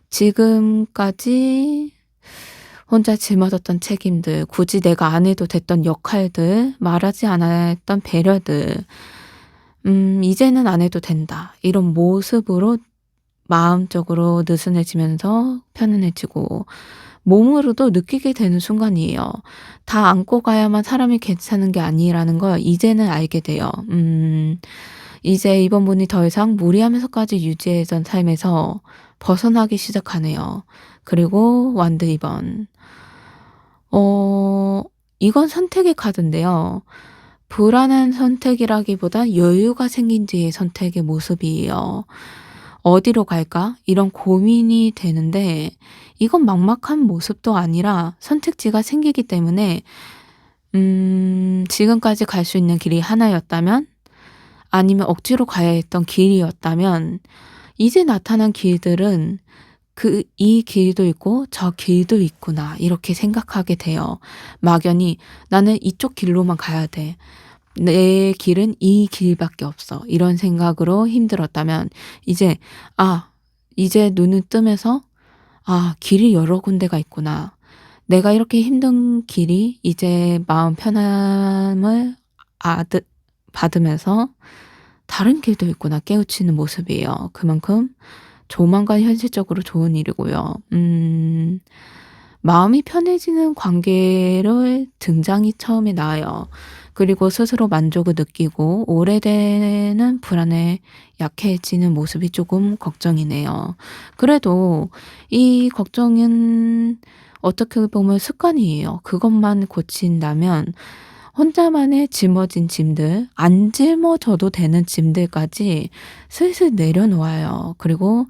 지금까지 혼자 짊어졌던 책임들, 굳이 내가 안 해도 됐던 역할들, 말하지 않아야 했던 배려들, 이제는 안 해도 된다. 이런 모습으로 마음적으로 느슨해지면서 편안해지고 몸으로도 느끼게 되는 순간이에요. 다 안고 가야만 사람이 괜찮은 게 아니라는 걸 이제는 알게 돼요. 이제 이번 분이 더 이상 무리하면서까지 유지했던 삶에서 벗어나기 시작하네요. 그리고 완드 2 번. 어 이건 선택의 카드인데요. 불안한 선택이라기보다 여유가 생긴 뒤의 선택의 모습이에요. '어디로 갈까?' 이런 고민이 되는데 이건 막막한 모습도 아니라 선택지가 생기기 때문에 지금까지 갈 수 있는 길이 하나였다면 아니면 억지로 가야 했던 길이었다면 이제 나타난 길들은 '이 길도 있고 저 길도 있구나.' 이렇게 생각하게 돼요. 막연히 '나는 이쪽 길로만 가야 돼. 내 길은 이 길밖에 없어.' 이런 생각으로 힘들었다면 이제 '아 이제 눈을 뜨면서 '아 길이 여러 군데가 있구나. 내가 이렇게 힘든 길이 이제 마음 편함을 아드 받으면서 다른 길도 있구나.' 깨우치는 모습이에요. 그만큼 조만간 현실적으로 좋은 일이고요. 마음이 편해지는 관계를 등장이 처음에 나와요. 그리고 스스로 만족을 느끼고 오래되는 불안에 약해지는 모습이 조금 걱정이네요. 그래도 이 걱정은 어떻게 보면 습관이에요. 그것만 고친다면 혼자만의 짊어진 짐들, 안 짊어져도 되는 짐들까지 슬슬 내려놓아요. 그리고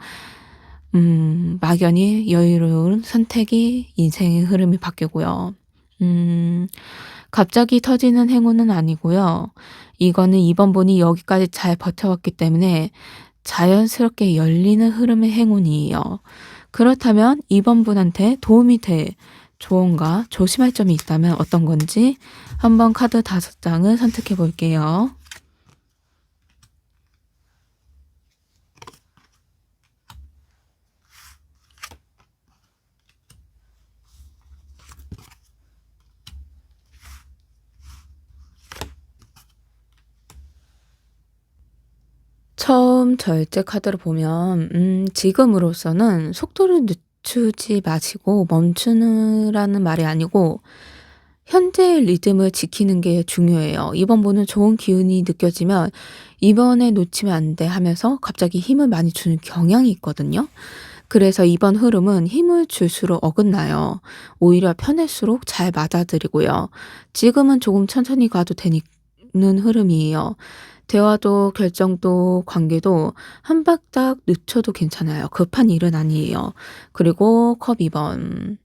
막연히 여유로운 선택이 인생의 흐름이 바뀌고요. 음 갑자기 터지는 행운은 아니고요. 이거는 이번 분이 여기까지 잘 버텨왔기 때문에 자연스럽게 열리는 흐름의 행운이에요. 그렇다면 이번 분한테 도움이 될 조언과 조심할 점이 있다면 어떤 건지 한번 카드 5장을 선택해 볼게요. 처음 절제 카드를 보면 지금으로서는 속도를 늦추지 마시고 멈추라는 말이 아니고 현재의 리듬을 지키는 게 중요해요. 이번 분은 좋은 기운이 느껴지면 '이번에 놓치면 안 돼.' 하면서 갑자기 힘을 많이 주는 경향이 있거든요. 그래서 이번 흐름은 힘을 줄수록 어긋나요. 오히려 편할수록 잘 맞아들이고요. 지금은 조금 천천히 가도 되는 흐름이에요. 대화도 결정도 관계도 한 발짝 늦춰도 괜찮아요. 급한 일은 아니에요. 그리고 컵 2번.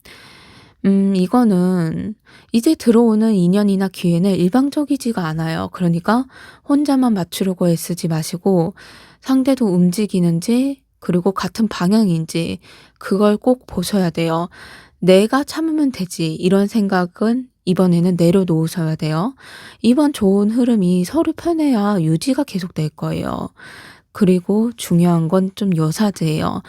이거는 이제 들어오는 인연이나 기회는 일방적이지가 않아요. 그러니까 혼자만 맞추려고 애쓰지 마시고 상대도 움직이는지 그리고 같은 방향인지 그걸 꼭 보셔야 돼요. '내가 참으면 되지.' 이런 생각은 이번에는 내려놓으셔야 돼요. 이번 좋은 흐름이 서로 편해야 유지가 계속될 거예요. 그리고 중요한 건 좀 여사제예요.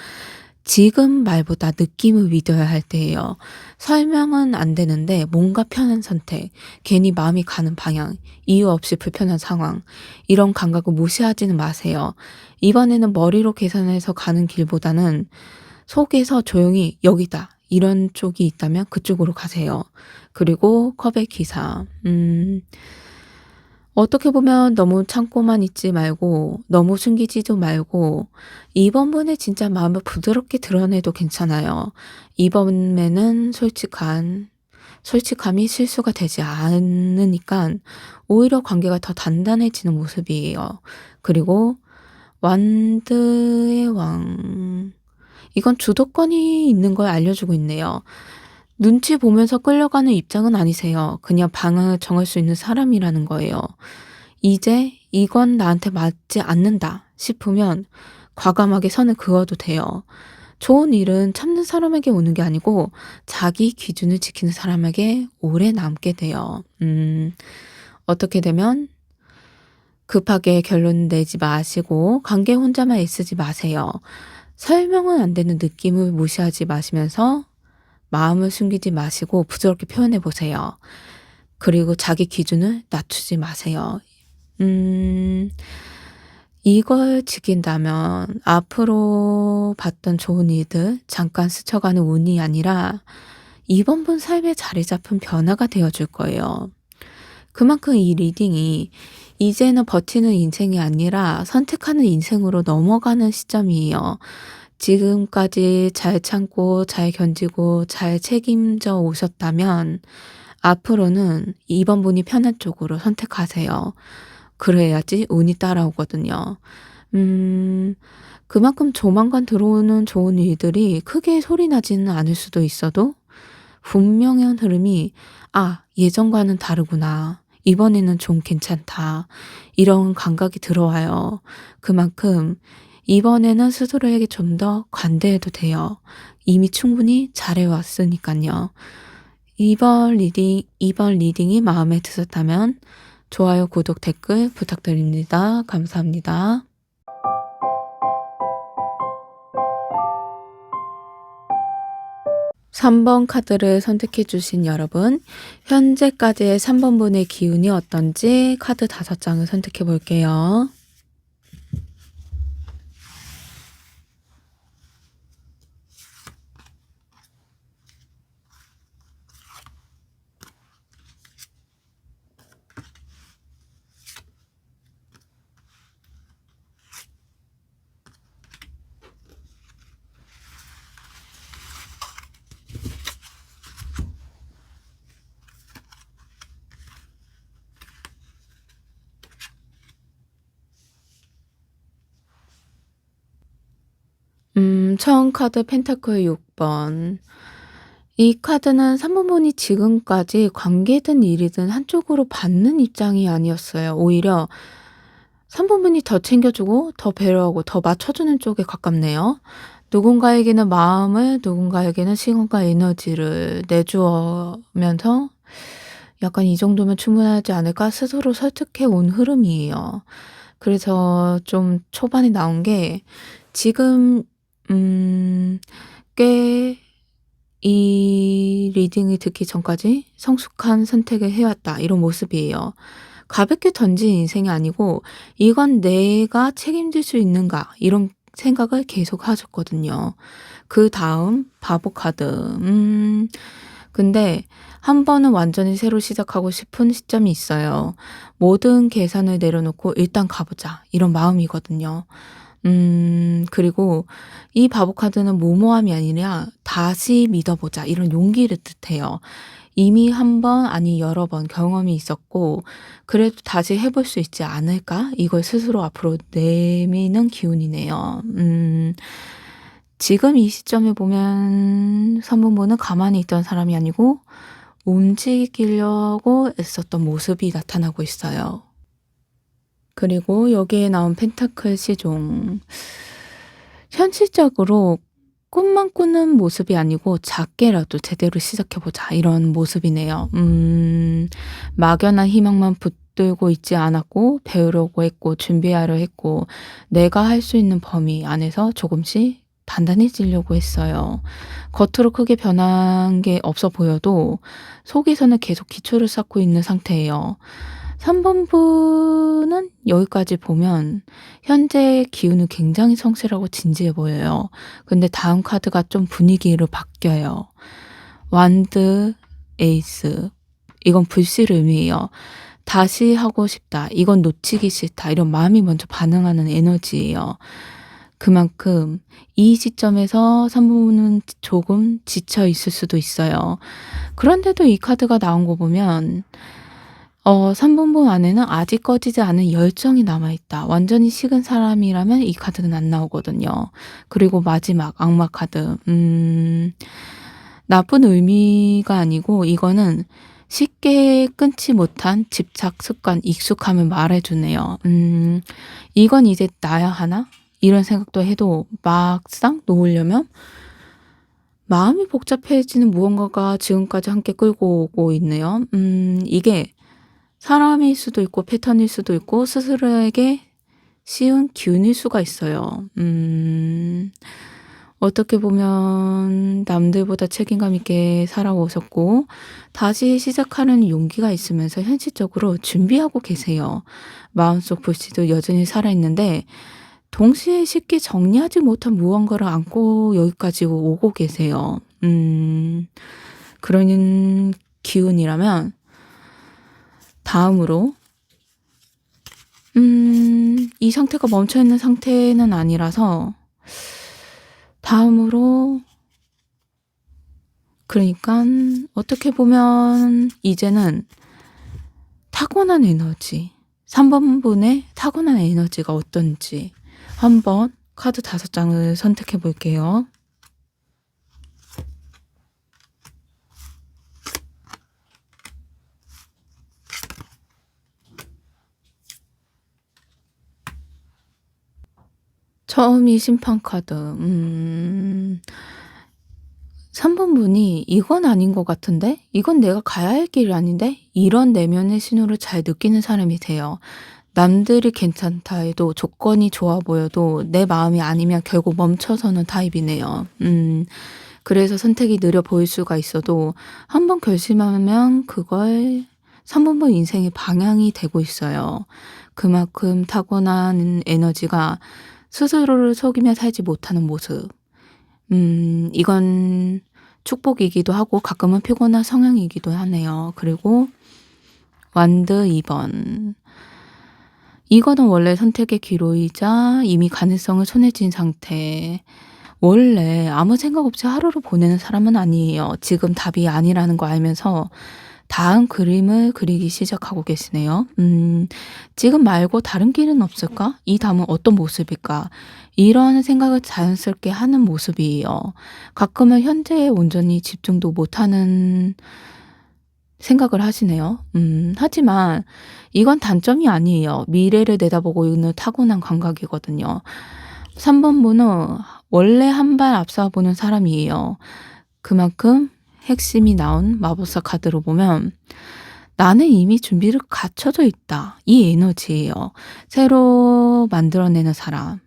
지금 말보다 느낌을 믿어야 할 때예요. 설명은 안 되는데 뭔가 편한 선택, 괜히 마음이 가는 방향, 이유 없이 불편한 상황, 이런 감각을 무시하지는 마세요. 이번에는 머리로 계산해서 가는 길보다는 속에서 조용히 여기다. 이런 쪽이 있다면 그쪽으로 가세요. 그리고 컵의 기사. 어떻게 보면 너무 참고만 있지 말고 너무 숨기지도 말고 이번 분의 진짜 마음을 부드럽게 드러내도 괜찮아요. 이번에는 솔직함이 실수가 되지 않으니까 오히려 관계가 더 단단해지는 모습이에요. 그리고 완드의 왕. 이건 주도권이 있는 걸 알려주고 있네요. 눈치 보면서 끌려가는 입장은 아니세요. 그냥 방향을 정할 수 있는 사람이라는 거예요. 이제 이건 나한테 맞지 않는다 싶으면 과감하게 선을 그어도 돼요. 좋은 일은 참는 사람에게 오는 게 아니고 자기 기준을 지키는 사람에게 오래 남게 돼요. 어떻게 되면 급하게 결론 내지 마시고 관계 혼자만 애쓰지 마세요. 설명은 안 되는 느낌을 무시하지 마시면서 마음을 숨기지 마시고 부드럽게 표현해 보세요. 그리고 자기 기준을 낮추지 마세요. 음, 이걸 지킨다면 앞으로 봤던 좋은 일들 잠깐 스쳐가는 운이 아니라 이번 분 삶에 자리 잡힌 변화가 되어줄 거예요. 그만큼 이 리딩이 이제는 버티는 인생이 아니라 선택하는 인생으로 넘어가는 시점이에요. 지금까지 잘 참고 잘 견디고 잘 책임져 오셨다면 앞으로는 2번 분이 편한 쪽으로 선택하세요. 그래야지 운이 따라오거든요. 음, 그만큼 조만간 들어오는 좋은 일들이 크게 소리 나지는 않을 수도 있어도 분명한 흐름이 '아 예전과는 다르구나. 이번에는 좀 괜찮다.' 이런 감각이 들어와요. 그만큼 이번에는 스스로에게 좀 더 관대해도 돼요. 이미 충분히 잘해 왔으니깐요. 이번 리딩이 마음에 드셨다면 좋아요, 구독, 댓글 부탁드립니다. 감사합니다. 3번 카드를 선택해 주신 여러분, 현재까지의 3번 분의 기운이 어떤지 카드 5장을 선택해 볼게요. 처음 카드 펜타클 6 번. 이 카드는 3번 분이 지금까지 관계든 일이든 한쪽으로 받는 입장이 아니었어요. 오히려 3번분이 더 챙겨주고 더 배려하고 더 맞춰주는 쪽에 가깝네요. 누군가에게는 마음을, 누군가에게는 시간과 에너지를 내주면서 약간 '이 정도면 충분하지 않을까?' 스스로 설득해 온 흐름이에요. 그래서 좀 초반에 나온 게 지금 꽤 이 리딩을 듣기 전까지 성숙한 선택을 해 왔다 이런 모습이에요. 가볍게 던진 인생이 아니고 '이건 내가 책임질 수 있는가?' 이런 생각을 계속 하셨거든요. 그다음 바보 카드. 근데 한 번은 완전히 새로 시작하고 싶은 시점이 있어요. 모든 계산을 내려놓고 '일단 가 보자.' 이런 마음이거든요. 그리고 이 바보 카드는 무모함이 아니라 '다시 믿어 보자.' 이런 용기를 뜻해요. 이미 한 번 아니 여러 번 경험이 있었고 '그래도 다시 해볼 수 있지 않을까?' 이걸 스스로 앞으로 내미는 기운이네요. 지금 이 시점에 보면 선문부는 가만히 있던 사람이 아니고 움직이려고 애썼던 모습이 나타나고 있어요. 그리고 여기에 나온 펜타클 시종. 현실적으로 꿈만 꾸는 모습이 아니고 '작게라도 제대로 시작해 보자.' 이런 모습이네요. 막연한 희망만 붙들고 있지 않았고 배우려고 했고 준비하려 했고 내가 할 수 있는 범위 안에서 조금씩 단단해지려고 했어요. 겉으로 크게 변한 게 없어 보여도 속에서는 계속 기초를 쌓고 있는 상태예요. 3 번분은 여기까지 보면 현재의 기운은 굉장히 성실하고 진지해 보여요. 근데 다음 카드가 좀 분위기로 바뀌어요. 완드, 에이스. 이건 불씨를 의미해요. '다시 하고 싶다. 이건 놓치기 싫다.' 이런 마음이 먼저 반응하는 에너지예요. 그만큼 이 시점에서 3 번은 조금 지쳐 있을 수도 있어요. 그런데도 이 카드가 나온 거 보면 3 번본 안에는 아직 꺼지지 않은 열정이 남아 있다. 완전히 식은 사람이라면 이 카드는 안 나오거든요. 그리고 마지막 악마 카드. 나쁜 의미가 아니고 이거는 쉽게 끊지 못한 집착 습관, 익숙함을 말해 주네요. '이건 이제 나야 하나?' 이런 생각도 해도 막상 놓으려면 마음이 복잡해지는 무언가가 지금까지 함께 끌고 오고 있네요. 이게 사람일 수도 있고 패턴일 수도 있고 스스로에게 쉬운 기운일 수가 있어요. 어떻게 보면 남들보다 책임감 있게 살아오셨고 다시 시작하는 용기가 있으면서 현실적으로 준비하고 계세요. 마음속 불씨도 여전히 살아있는데 동시에 쉽게 정리하지 못한 무언가를 안고 여기까지 오고 계세요. 그런 기운이라면 다음으로 이 상태가 멈춰 있는 상태는 아니라서 다음으로 그러니깐 어떻게 보면 이제는 타고난 에너지 3 번분의 타고난 에너지가 어떤지 한번 카드 5 장을 선택해 볼게요. 처음이 심판 카드. 3 번분이 '이건 아닌 것 같은데? 이건 내가 가야 할 길이 아닌데?' 이런 내면의 신호를 잘 느끼는 사람이세요. 남들이 괜찮다 해도 조건이 좋아 보여도 내 마음이 아니면 결국 멈춰서는 타입이네요. 그래서 선택이 느려 보일 수가 있어도 한 번 결심하면 그걸 3 번분 인생의 방향이 되고 있어요. 그만큼 타고난 에너지가 스스로를 속이며 살지 못하는 모습. 이건 축복이기도 하고 가끔은 피곤한 성향이기도 하네요. 그리고 완드 2 번. 이거는 원래 선택의 기로이자 이미 가능성을 손에 쥔 상태. 원래 아무 생각 없이 하루를 보내는 사람은 아니에요. 지금 답이 아니라는 거 알면서 다음 그림을 그리기 시작하고 계시네요. '지금 말고 다른 길은 없을까? 이 다음은 어떤 모습일까?' 이런 생각을 자연스럽게 하는 모습이에요. 가끔은 현재에 온전히 집중도 못하는 생각을 하시네요. 하지만 이건 단점이 아니에요. 미래를 내다보고 있는 타고난 감각이거든요. 3 번분은 원래 한 발 앞서 보는 사람이에요. 그만큼 핵심이 나온 마법사 카드로 보면 '나는 이미 준비를 갖춰져 있다.' 이 에너지예요. 새로 만들어내는 사람.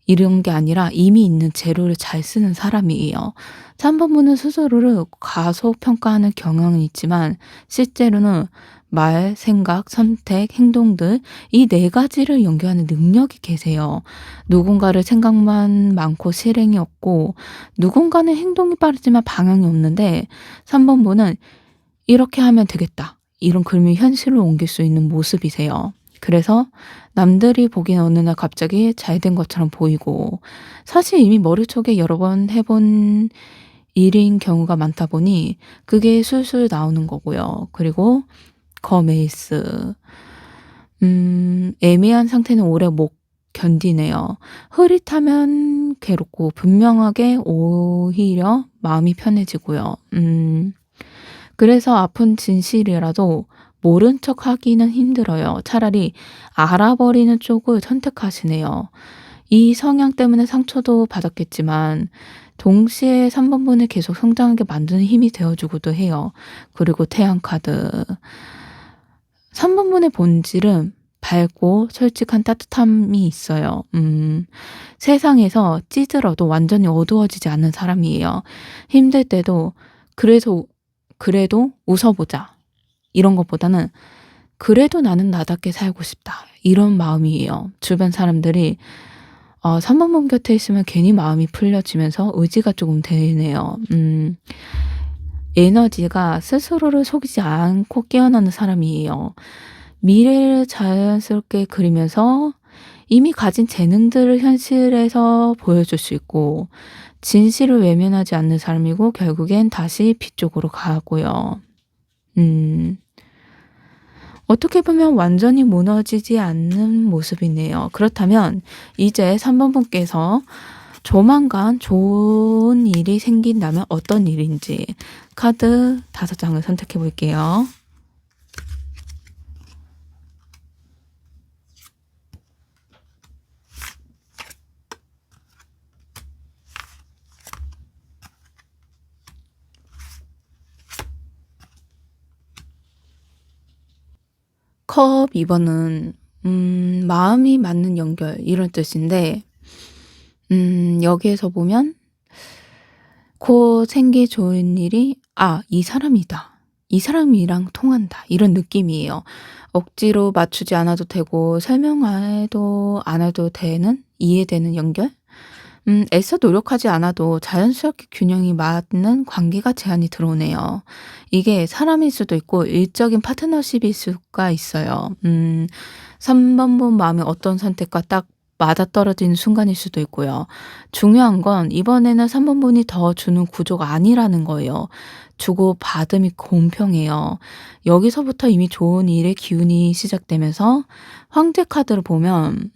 이런 게 아니라 이미 있는 재료를 잘 쓰는 사람이에요. 3 번분은 스스로를 과소평가하는 경향은 있지만 실제로는 말, 생각, 선택, 행동들 이 4 가지를 연결하는 능력이 계세요. 누군가를 생각만 많고 실행이 없고 누군가는 행동이 빠르지만 방향이 없는데 3 번분은 '이렇게 하면 되겠다.' 이런 그림을 현실로 옮길 수 있는 모습이세요. 그래서 남들이 보기엔 어느 날 갑자기 잘 된 것처럼 보이고 사실 이미 머릿속에 여러 번 해본 일인 경우가 많다 보니 그게 술술 나오는 거고요. 그리고 거메이스. 애매한 상태는 오래 못 견디네요. 흐릿하면 괴롭고 분명하게 오히려 마음이 편해지고요. 그래서 아픈 진실이라도 모른 척 하기는 힘들어요. 차라리 알아버리는 쪽을 선택하시네요. 이 성향 때문에 상처도 받았겠지만 동시에 3 번분을 계속 성장하게 만드는 힘이 되어 주기도 해요. 그리고 태양 카드. 3 번분의 본질은 밝고 솔직한 따뜻함이 있어요. 세상에서 찌들어도 완전히 어두워지지 않는 사람이에요. 힘들 때도 그래서 그래도 웃어 보자. 이런 것보다는 '그래도 나는 나답게 살고 싶다.' 이런 마음이에요. 주변 사람들이 3 번문 곁에 있으면 괜히 마음이 풀려지면서 의지가 조금 되네요. 에너지가 스스로를 속이지 않고 깨어나는 사람이에요. 미래를 자연스럽게 그리면서 이미 가진 재능들을 현실에서 보여줄 수 있고 진실을 외면하지 않는 사람이고 결국엔 다시 빛 쪽으로 가고요. 음. 어떻게 보면 완전히 무너지지 않는 모습이네요. 그렇다면 이제 3 번분께서 조만간 좋은 일이 생긴다면 어떤 일인지 카드 5 장을 선택해 볼게요. 컵 2 번은 마음이 맞는 연결 이런 뜻인데 여기에서 보면 곧 생기 좋은 일이 '아 이 사람이다. 이 사람이랑 통한다.' 이런 느낌이에요. 억지로 맞추지 않아도 되고 설명 안 해도 안 해도 되는 이해되는 연결? 애써 노력하지 않아도 자연스럽게 균형이 맞는 관계가 제안이 들어오네요. 이게 사람일 수도 있고 일적인 파트너십일 수가 있어요. 3 번분 마음의 어떤 선택과 딱 맞아떨어지는 순간일 수도 있고요. 중요한 건 이번에는 3 번분이 더 주는 구조가 아니라는 거예요. 주고받음이 공평해요. 여기서부터 이미 좋은 일의 기운이 시작되면서 황제 카드를 보면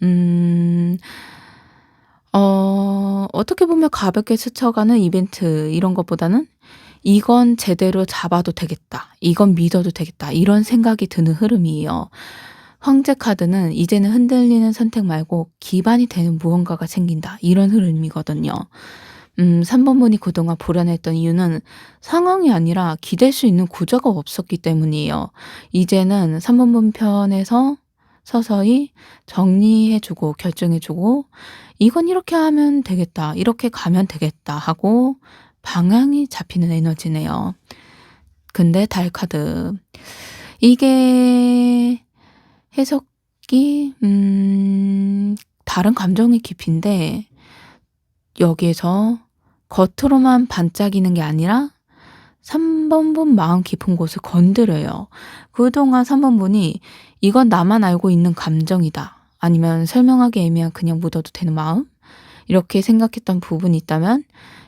어떻게 보면 가볍게 스쳐가는 이벤트 이런 것보다는 '이건 제대로 잡아도 되겠다. 이건 믿어도 되겠다.' 이런 생각이 드는 흐름이에요. 황제 카드는 이제는 흔들리는 선택 말고 '기반이 되는 무언가가 생긴다.' 이런 흐름이거든요. 3 번분이 그동안 불안했던 이유는 상황이 아니라 기댈 수 있는 구조가 없었기 때문이에요. 이제는 3 번분 편에서 서서히 정리해 주고 결정해 주고 '이건 이렇게 하면 되겠다. 이렇게 가면 되겠다.' 하고 방향이 잡히는 에너지네요. 근데 달 카드. 이게 해석이 다른 감정의 깊이인데 여기에서 겉으로만 반짝이는 게 아니라 3 번분 마음 깊은 곳을 건드려요. 그동안 3 번분이 '이건 나만 알고 있는 감정이다.' 아니면 설명하기 애매한 '그냥 묻어도 되는 마음?' 이렇게 생각했던 부분이 있다면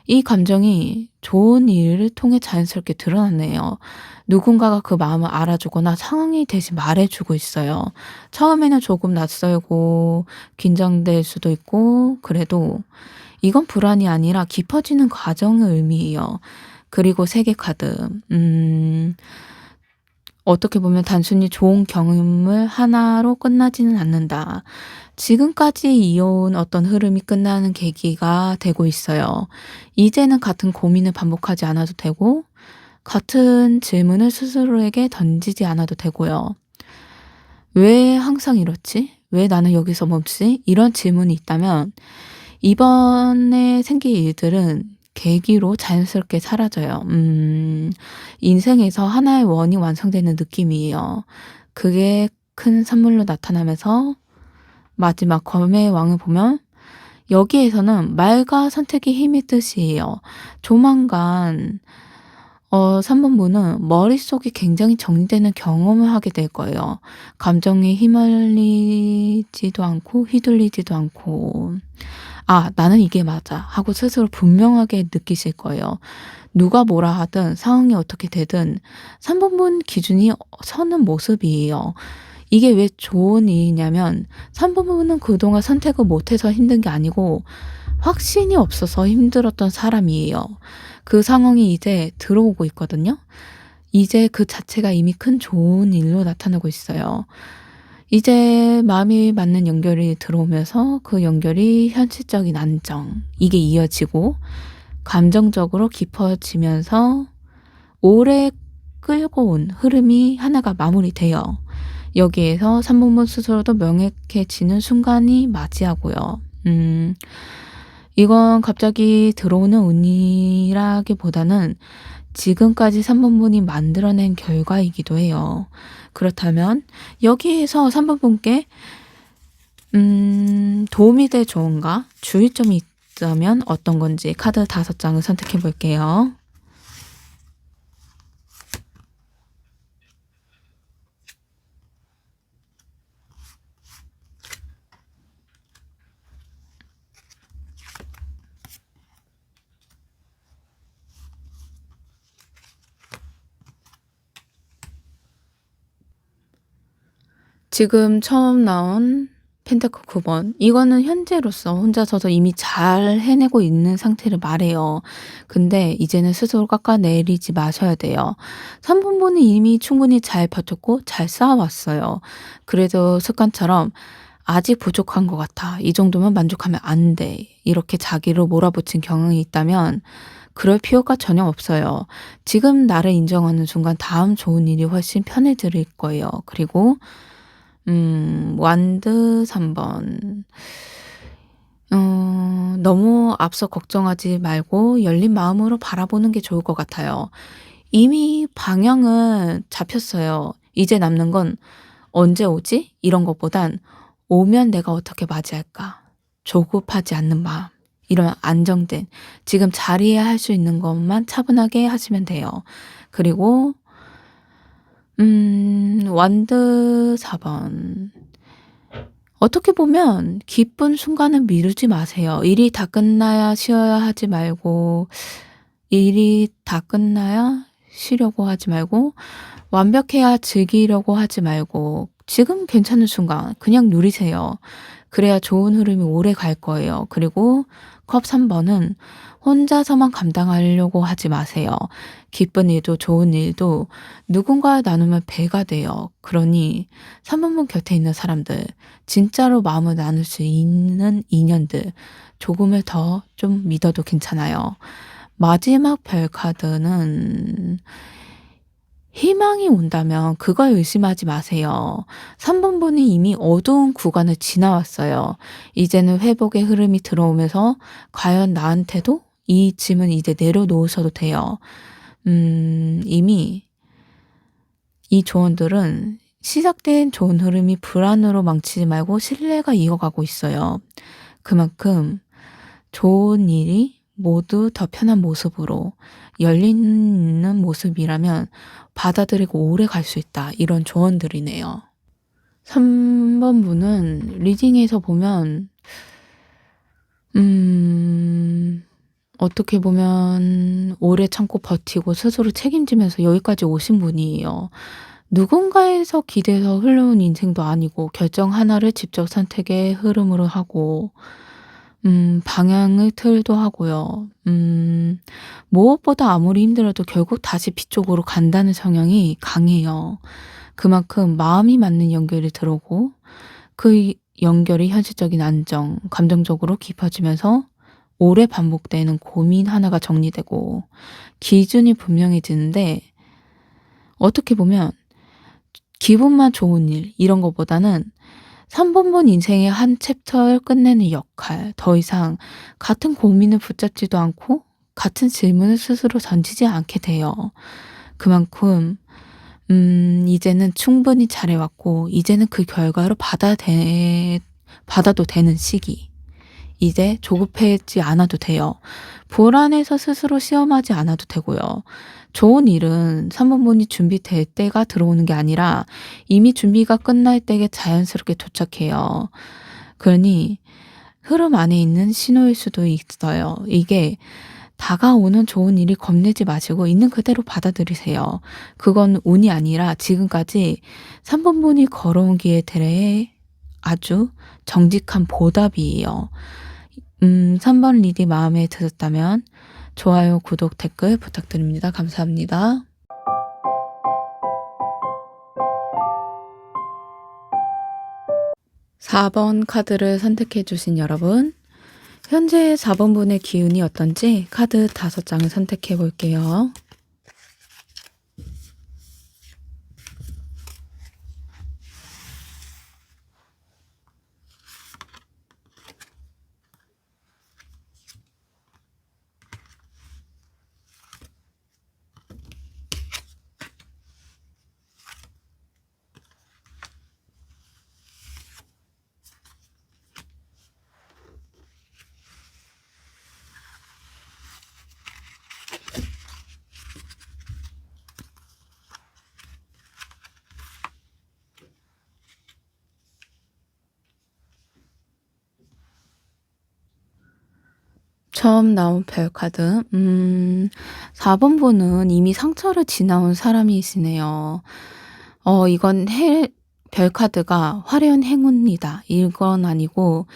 이 감정이 좋은 일을 통해 자연스럽게 드러나네요. 누군가가 그 마음을 알아주거나 상황이 대신 말해주고 있어요. 처음에는 조금 낯설고 긴장될 수도 있고 그래도 이건 불안이 아니라 깊어지는 과정의 의미예요. 그리고 세계 카드. 어떻게 보면 단순히 좋은 경험을 하나로 끝나지는 않는다. 지금까지 이어온 어떤 흐름이 끝나는 계기가 되고 있어요. 이제는 같은 고민을 반복하지 않아도 되고, 같은 질문을 스스로에게 던지지 않아도 되고요. 왜 항상 이렇지? 왜 나는 여기서 멈추지? 이런 질문이 있다면 이번에 생길 일들은 계기로 자연스럽게 사라져요. 인생에서 하나의 원이 완성되는 느낌이에요. 그게 큰 선물로 나타나면서 마지막 검의 왕을 보면 여기에서는 말과 선택의 힘의 뜻이에요. 조만간 3번분은 머릿속이 굉장히 정리되는 경험을 하게 될 거예요. 감정에 휘말리지도 않고 휘둘리지도 않고 '아 나는 이게 맞아.' 하고 스스로 분명하게 느끼실 거예요. 누가 뭐라 하든 상황이 어떻게 되든 3번분 기준이 서는 모습이에요. 이게 왜 좋은 일이냐면 3번분은 그동안 선택을 못 해서 힘든 게 아니고 확신이 없어서 힘들었던 사람이에요. 그 상황이 이제 들어오고 있거든요. 이제 그 자체가 이미 큰 좋은 일로 나타나고 있어요. 이제 마음이 맞는 연결이 들어오면서 그 연결이 현실적인 안정, 이게 이어지고 감정적으로 깊어지면서 오래 끌고 온 흐름이 하나가 마무리돼요. 여기에서 3번분 스스로도 명확해지는 순간이 맞이하고요. 이건 갑자기 들어오는 운이라기보다는 지금까지 3번분이 만들어낸 결과이기도 해요. 그렇다면 여기에서 3번분께 도움이 될 조언과 주의점이 있다면 어떤 건지 카드 5장을 선택해 볼게요. 지금 처음 나온 펜타클 9번. 이거는 현재로서 혼자서도 이미 잘 해내고 있는 상태를 말해요. 근데 이제는 스스로 깎아내리지 마셔야 돼요. 3번분은 이미 충분히 잘 버텼고 잘 쌓아왔어요. 그래도 습관처럼 '아직 부족한 것 같아. 이 정도면 만족하면 안 돼.' 이렇게 자기를 몰아붙인 경향이 있다면 그럴 필요가 전혀 없어요. 지금 나를 인정하는 순간 다음 좋은 일이 훨씬 편해질 거예요. 그리고 완드 3 번. 너무 앞서 걱정하지 말고 열린 마음으로 바라보는 게 좋을 것 같아요. 이미 방향은 잡혔어요. 이제 남는 건 '언제 오지?' 이런 것보단 '오면 내가 어떻게 맞이할까?' 조급하지 않는 마음. 이런 안정된 지금 자리에 할 수 있는 것만 차분하게 하시면 돼요. 그리고 완드 4 번. 어떻게 보면 기쁜 순간은 미루지 마세요. 일이 다 끝나야 쉬어야 하지 말고 일이 다 끝나야 쉬려고 하지 말고 완벽해야 즐기려고 하지 말고 지금 괜찮은 순간 그냥 누리세요. 그래야 좋은 흐름이 오래 갈 거예요. 그리고 컵 3 번은 혼자서만 감당하려고 하지 마세요. 기쁜 일도 좋은 일도 누군가와 나누면 배가 돼요. 그러니 3 번분 곁에 있는 사람들, 진짜로 마음을 나눌 수 있는 인연들 조금을 더 좀 믿어도 괜찮아요. 마지막 별 카드는 희망이 온다면 그걸 의심하지 마세요. 3 번분이 이미 어두운 구간을 지나왔어요. 이제는 회복의 흐름이 들어오면서 과연 나한테도 이 짐은 이제 내려놓으셔도 돼요. 이미 이 조언들은 시작된 좋은 흐름이 불안으로 망치지 말고 신뢰가 이어가고 있어요. 그만큼 좋은 일이 모두 더 편한 모습으로 열리는 모습이라면 받아들이고 오래 갈 수 있다. 이런 조언들이네요. 3 번분은 리딩에서 보면 어떻게 보면 오래 참고 버티고 스스로 책임지면서 여기까지 오신 분이에요. 누군가에서 기대서 흘러온 인생도 아니고 결정 하나를 직접 선택의 흐름으로 하고 방향을 틀도 하고요. 무엇보다 아무리 힘들어도 결국 다시 B 쪽으로 간다는 성향이 강해요. 그만큼 마음이 맞는 연결이 들어오고 그 연결이 현실적인 안정, 감정적으로 깊어지면서 오래 반복되는 고민 하나가 정리되고 기준이 분명해지는데, 어떻게 보면 기분만 좋은 일 이런 것보다는 3번 인생의 한 챕터를 끝내는 역할, 더 이상 같은 고민을 붙잡지도 않고 같은 질문을 스스로 던지지 않게 돼요. 그만큼 이제는 충분히 잘해왔고 이제는 그 결과로 받아도 되는 시기. 이제 조급해지 않아도 돼요. 불안해서 스스로 시험하지 않아도 되고요. 좋은 일은 3번분이 준비될 때가 들어오는 게 아니라 이미 준비가 끝날 때에 자연스럽게 도착해요. 그러니 흐름 안에 있는 신호일 수도 있어요. 이게 다가오는 좋은 일이 겁내지 마시고 있는 그대로 받아들이세요. 그건 운이 아니라 지금까지 3번분이 걸어온 길에 대해 아주 정직한 보답이에요. 3번 리디 마음에 드셨다면 좋아요, 구독, 댓글 부탁드립니다. 감사합니다. 4번 카드를 선택해 주신 여러분, 현재 4번분의 기운이 어떤지 카드 5장을 선택해 볼게요. 처음 나온 별 카드. 4번분은 이미 상처를 지나온 사람이시네요. 이건 별 카드가 화려한 행운이다, 이건 아니고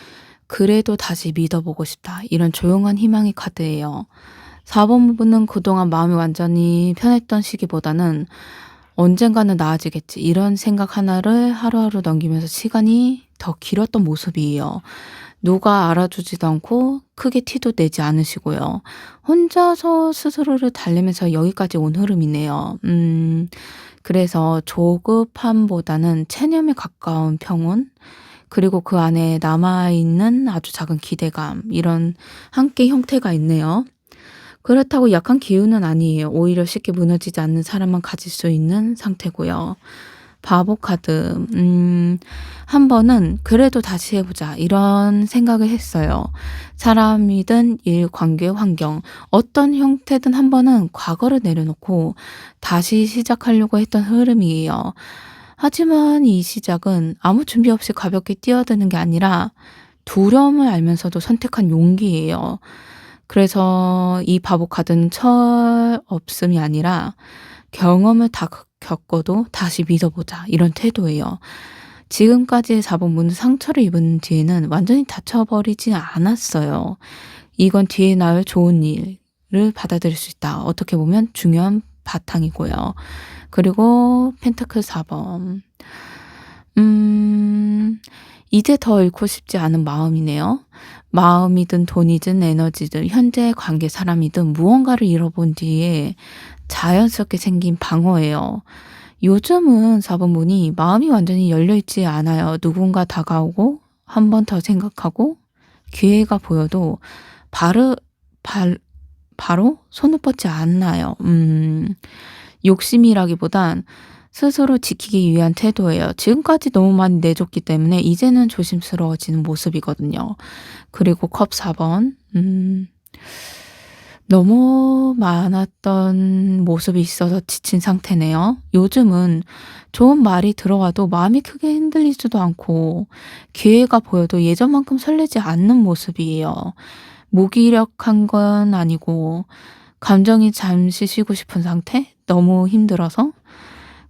그래도 다시 믿어보고 싶다, 이런 조용한 희망의 카드예요. 4번분은 그동안 마음이 완전히 편했던 시기보다는 언젠가는 나아지겠지, 이런 생각 하나를 하루하루 넘기면서 시간이 더 길었던 모습이에요. 누가 알아주지도 않고 크게 티도 내지 않으시고요. 혼자서 스스로를 달래면서 여기까지 온 흐름이네요. 그래서 조급함보다는 체념에 가까운 평온, 그리고 그 안에 남아있는 아주 작은 기대감, 이런 함께 형태가 있네요. 그렇다고 약한 기운은 아니에요. 오히려 쉽게 무너지지 않는 사람만 가질 수 있는 상태고요. 바보 카드. 한 번은 그래도 다시 해보자, 이런 생각을 했어요. 사람이든 일, 관계, 환경, 어떤 형태든 한 번은 과거를 내려놓고 다시 시작하려고 했던 흐름이에요. 하지만 이 시작은 아무 준비 없이 가볍게 뛰어드는 게 아니라 두려움을 알면서도 선택한 용기예요. 그래서 이 바보 카드는 철 없음이 아니라 경험을 다 겪어도 다시 믿어보자, 이런 태도예요. 지금까지의 4번분은 상처를 입은 뒤에는 완전히 다쳐버리지 않았어요. 이건 뒤에 나올 좋은 일을 받아들일 수 있다, 어떻게 보면 중요한 바탕이고요. 그리고 펜타클 4번. 이제 더 잃고 싶지 않은 마음이네요. 마음이든 돈이든 에너지든 현재의 관계, 사람이든 무언가를 잃어본 뒤에 자연스럽게 생긴 방어예요. 요즘은 4번분이 마음이 완전히 열려있지 않아요. 누군가 다가오고 한 번 더 생각하고 기회가 보여도 바로 손을 뻗지 않나요. 욕심이라기보단 스스로 지키기 위한 태도예요. 지금까지 너무 많이 내줬기 때문에 이제는 조심스러워지는 모습이거든요. 그리고 컵 4번. 너무 많았던 모습이 있어서 지친 상태네요. 요즘은 좋은 말이 들어와도 마음이 크게 흔들리지도 않고 기회가 보여도 예전만큼 설레지 않는 모습이에요. 무기력한 건 아니고 감정이 잠시 쉬고 싶은 상태? 너무 힘들어서?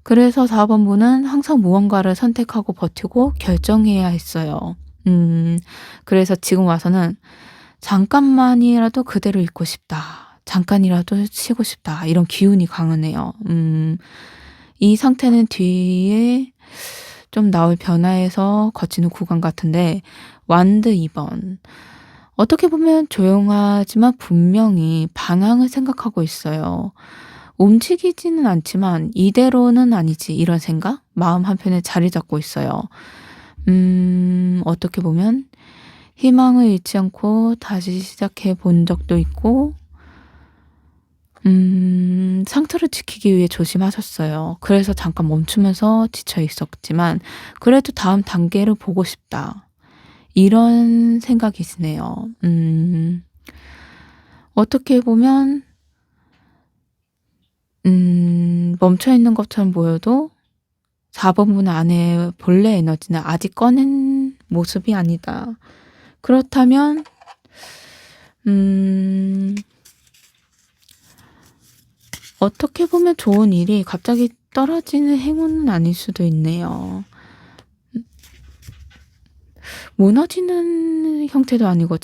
그래서 4번분은 항상 무언가를 선택하고 버티고 결정해야 했어요. 음 그래서 지금 와서는 '잠깐만이라도 그대로 있고 싶다. 잠깐이라도 쉬고 싶다.' 이런 기운이 강하네요. 이 상태는 뒤에 좀 나올 변화에서 거치는 구간 같은데 완드 2 번. 어떻게 보면 조용하지만 분명히 방향을 생각하고 있어요. 움직이지는 않지만 '이대로는 아니지.' 이런 생각? 마음 한편에 자리 잡고 있어요. 어떻게 보면 희망을 잃지 않고 다시 시작해 본 적도 있고 상태를 지키기 위해 조심하셨어요. 그래서 잠깐 멈추면서 지쳐 있었지만 '그래도 다음 단계를 보고 싶다.' 이런 생각이시네요. 어떻게 보면 멈춰 있는 것처럼 보여도 4 번분 안에 본래 에너지는 아직 꺼낸 모습이 아니다. 그렇다면 음 어떻게 보면 좋은 일이 갑자기 떨어지는 행운은 아닐 수도 있네요. 무너지는 형태도 아니고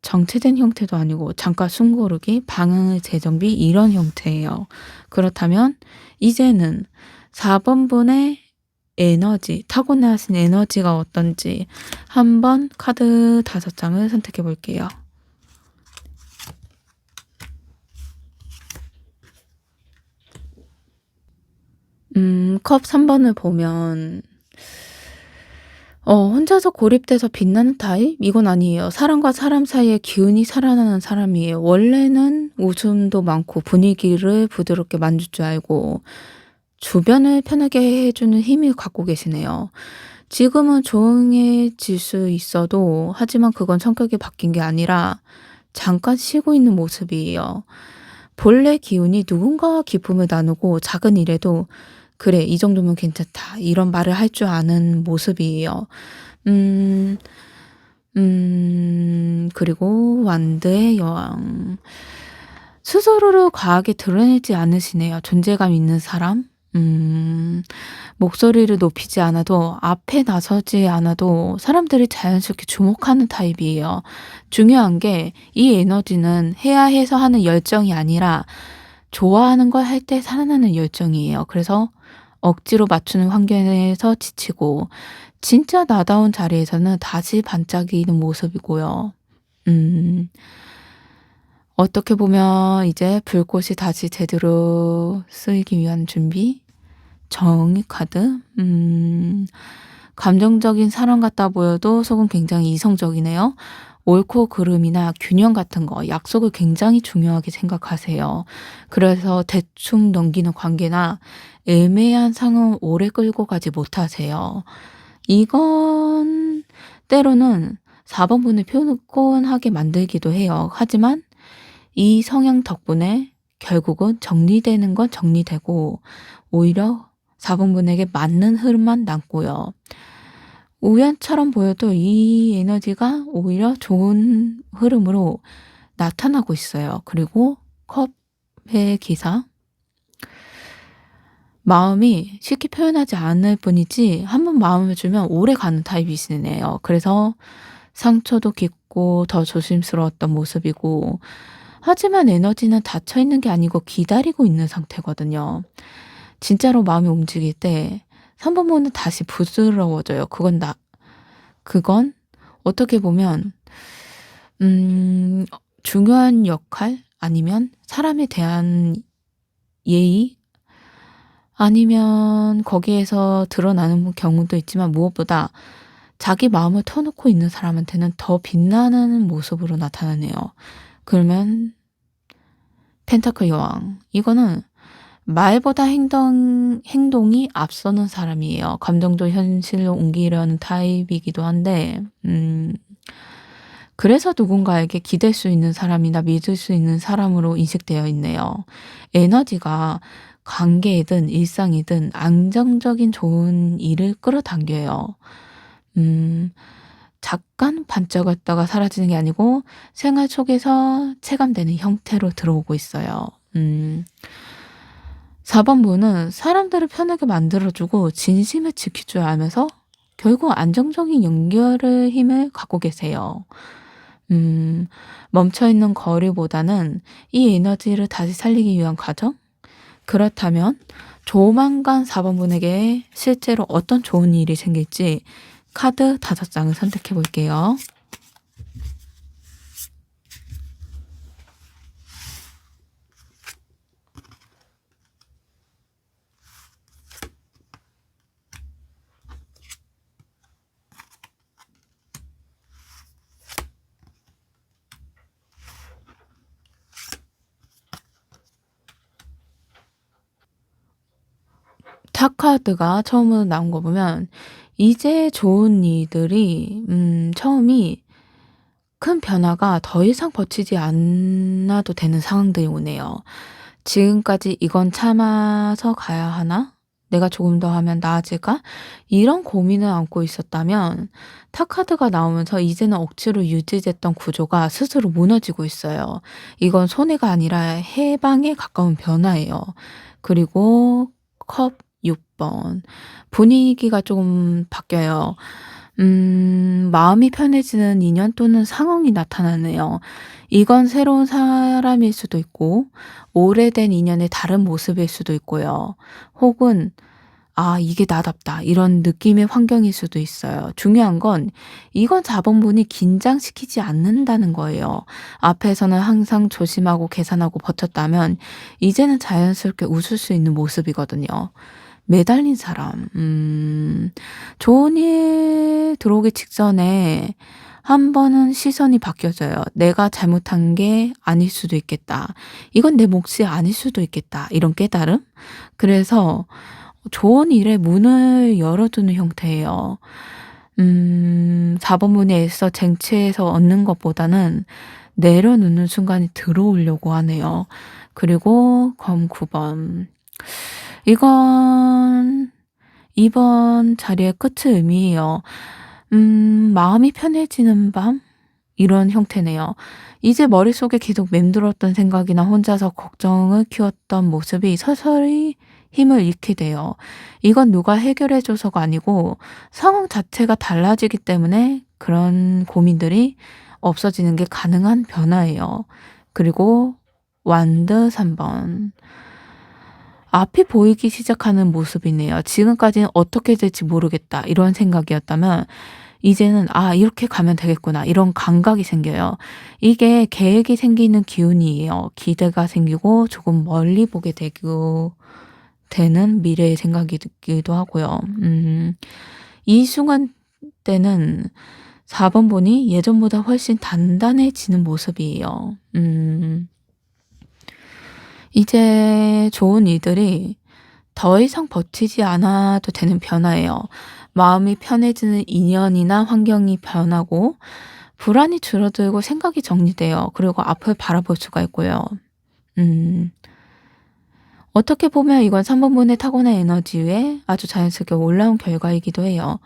정체된 형태도 아니고 잠깐 숨 고르기, 방향의 재정비 이런 형태예요. 그렇다면 이제는 4 번분의 에너지, 타고나신 에너지가 어떤지 한번 카드 5 장을 선택해 볼게요. 컵 3 번을 보면 혼자서 고립돼서 빛나는 타입? 이건 아니에요. 사람과 사람 사이에 기운이 살아나는 사람이에요. 원래는 웃음도 많고 분위기를 부드럽게 만들 줄 알고 주변을 편하게 해 주는 힘을 갖고 계시네요. 지금은 조용해질 수 있어도 하지만 그건 성격이 바뀐 게 아니라 잠깐 쉬고 있는 모습이에요. 본래 기운이 누군가와 기쁨을 나누고 작은 일에도 "그래 이 정도면 괜찮다." 이런 말을 할 줄 아는 모습이에요. 음. 그리고 완드의 여왕. 스스로를 과하게 드러내지 않으시네요. 존재감 있는 사람? 목소리를 높이지 않아도 앞에 나서지 않아도 사람들이 자연스럽게 주목하는 타입이에요. 중요한 게 이 에너지는 해야 해서 하는 열정이 아니라 좋아하는 걸 할 때 살아나는 열정이에요. 그래서 억지로 맞추는 환경에서 지치고 진짜 나다운 자리에서는 다시 반짝이는 모습이고요. 음. 어떻게 보면 이제 불꽃이 다시 제대로 쓰이기 위한 준비? 정의 카드? 감정적인 사람 같다 보여도 속은 굉장히 이성적이네요. 옳고 그름이나 균형 같은 거, 약속을 굉장히 중요하게 생각하세요. 그래서 대충 넘기는 관계나 애매한 상황을 오래 끌고 가지 못하세요. 이건 때로는 4 번분을 피곤하게 만들기도 해요. 하지만 이 성향 덕분에 결국은 정리되는 건 정리되고 오히려 4 번분에게 맞는 흐름만 남고요. 우연처럼 보여도 이 에너지가 오히려 좋은 흐름으로 나타나고 있어요. 그리고 컵의 기사. 마음이 쉽게 표현하지 않을 뿐이지 한 번 마음을 주면 오래가는 타입이시네요. 그래서 상처도 깊고 더 조심스러웠던 모습이고 하지만 에너지는 닫혀 있는 게 아니고 기다리고 있는 상태거든요. 진짜로 마음이 움직일 때 3 번 보면 다시 부드러워져요. 그건 어떻게 보면 중요한 역할 아니면 사람에 대한 예의 아니면 거기에서 드러나는 경우도 있지만 무엇보다 자기 마음을 터놓고 있는 사람한테는 더 빛나는 모습으로 나타나네요. 그러면 펜타클 여왕. 이거는 말보다 행동이 앞서는 사람이에요. 감정도 현실로 옮기려는 타입이기도 한데 그래서 누군가에게 기댈 수 있는 사람이나 믿을 수 있는 사람으로 인식되어 있네요. 에너지가 관계이든 일상이든 안정적인 좋은 일을 끌어당겨요. 음 잠깐 반짝였다가 사라지는 게 아니고 생활 속에서 체감되는 형태로 들어오고 있어요. 4 번분은 사람들을 편하게 만들어 주고 진심을 지킬 줄 알면서 결국 안정적인 연결의 힘을 갖고 계세요. 음, 멈춰있는 거리보다는 이 에너지를 다시 살리기 위한 과정? 그렇다면 조만간 4번 분에게 실제로 어떤 좋은 일이 생길지 카드 5장을 선택해 볼게요. 타카드가 처음으로 나온 거 보면 이제 좋은 일들이 처음이 큰 변화가 더 이상 버티지 않아도 되는 상황들이 오네요. 지금까지 '이건 참아서 가야 하나? 내가 조금 더 하면 나아질까?' 이런 고민을 안고 있었다면 타카드가 나오면서 이제는 억지로 유지됐던 구조가 스스로 무너지고 있어요. 이건 손해가 아니라 해방에 가까운 변화예요. 그리고 컵 6 번. 분위기가 조금 바뀌어요. 마음이 편해지는 인연 또는 상황이 나타나네요. 이건 새로운 사람일 수도 있고 오래된 인연의 다른 모습일 수도 있고요. 혹은 '아 이게 나답다.' 이런 느낌의 환경일 수도 있어요. 중요한 건 이건 자본분이 긴장시키지 않는다는 거예요. 앞에서는 항상 조심하고 계산하고 버텼다면 이제는 자연스럽게 웃을 수 있는 모습이거든요. 매달린 사람. 좋은 일 들어오기 직전에 한 번은 시선이 바뀌어져요. '내가 잘못한 게 아닐 수도 있겠다. 이건 내 몫이 아닐 수도 있겠다.' 이런 깨달음? 그래서 좋은 일에 문을 열어두는 형태예요. 4번 문에 애써 쟁취해서 얻는 것보다는 내려놓는 순간이 들어오려고 하네요. 그리고 검 9 번. 이건 이번 자리의 끝을 의미해요. 마음이 편해지는 밤? 이런 형태네요. 이제 머릿속에 계속 맴돌았던 생각이나 혼자서 걱정을 키웠던 모습이 서서히 힘을 잃게 돼요. 이건 누가 해결해 줘서가 아니고 상황 자체가 달라지기 때문에 그런 고민들이 없어지는 게 가능한 변화예요. 그리고 완드 3 번. 앞이 보이기 시작하는 모습이네요. 지금까지는 '어떻게 될지 모르겠다.' 이런 생각이었다면 이제는 '아 이렇게 가면 되겠구나.' 이런 감각이 생겨요. 이게 계획이 생기는 기운이에요. 기대가 생기고 조금 멀리 보게 되고 되는 미래의 생각이 들기도 하고요. 이 순간 때는 4번 보니 예전보다 훨씬 단단해지는 모습이에요. 이제 좋은 일들이 더 이상 버티지 않아도 되는 변화예요. 마음이 편해지는 인연이나 환경이 변하고 불안이 줄어들고 생각이 정리돼요. 그리고 앞을 바라볼 수가 있고요. 음. 어떻게 보면 이건 3 번분의 타고난 에너지 위에 아주 자연스럽게 올라온 결과이기도 해요.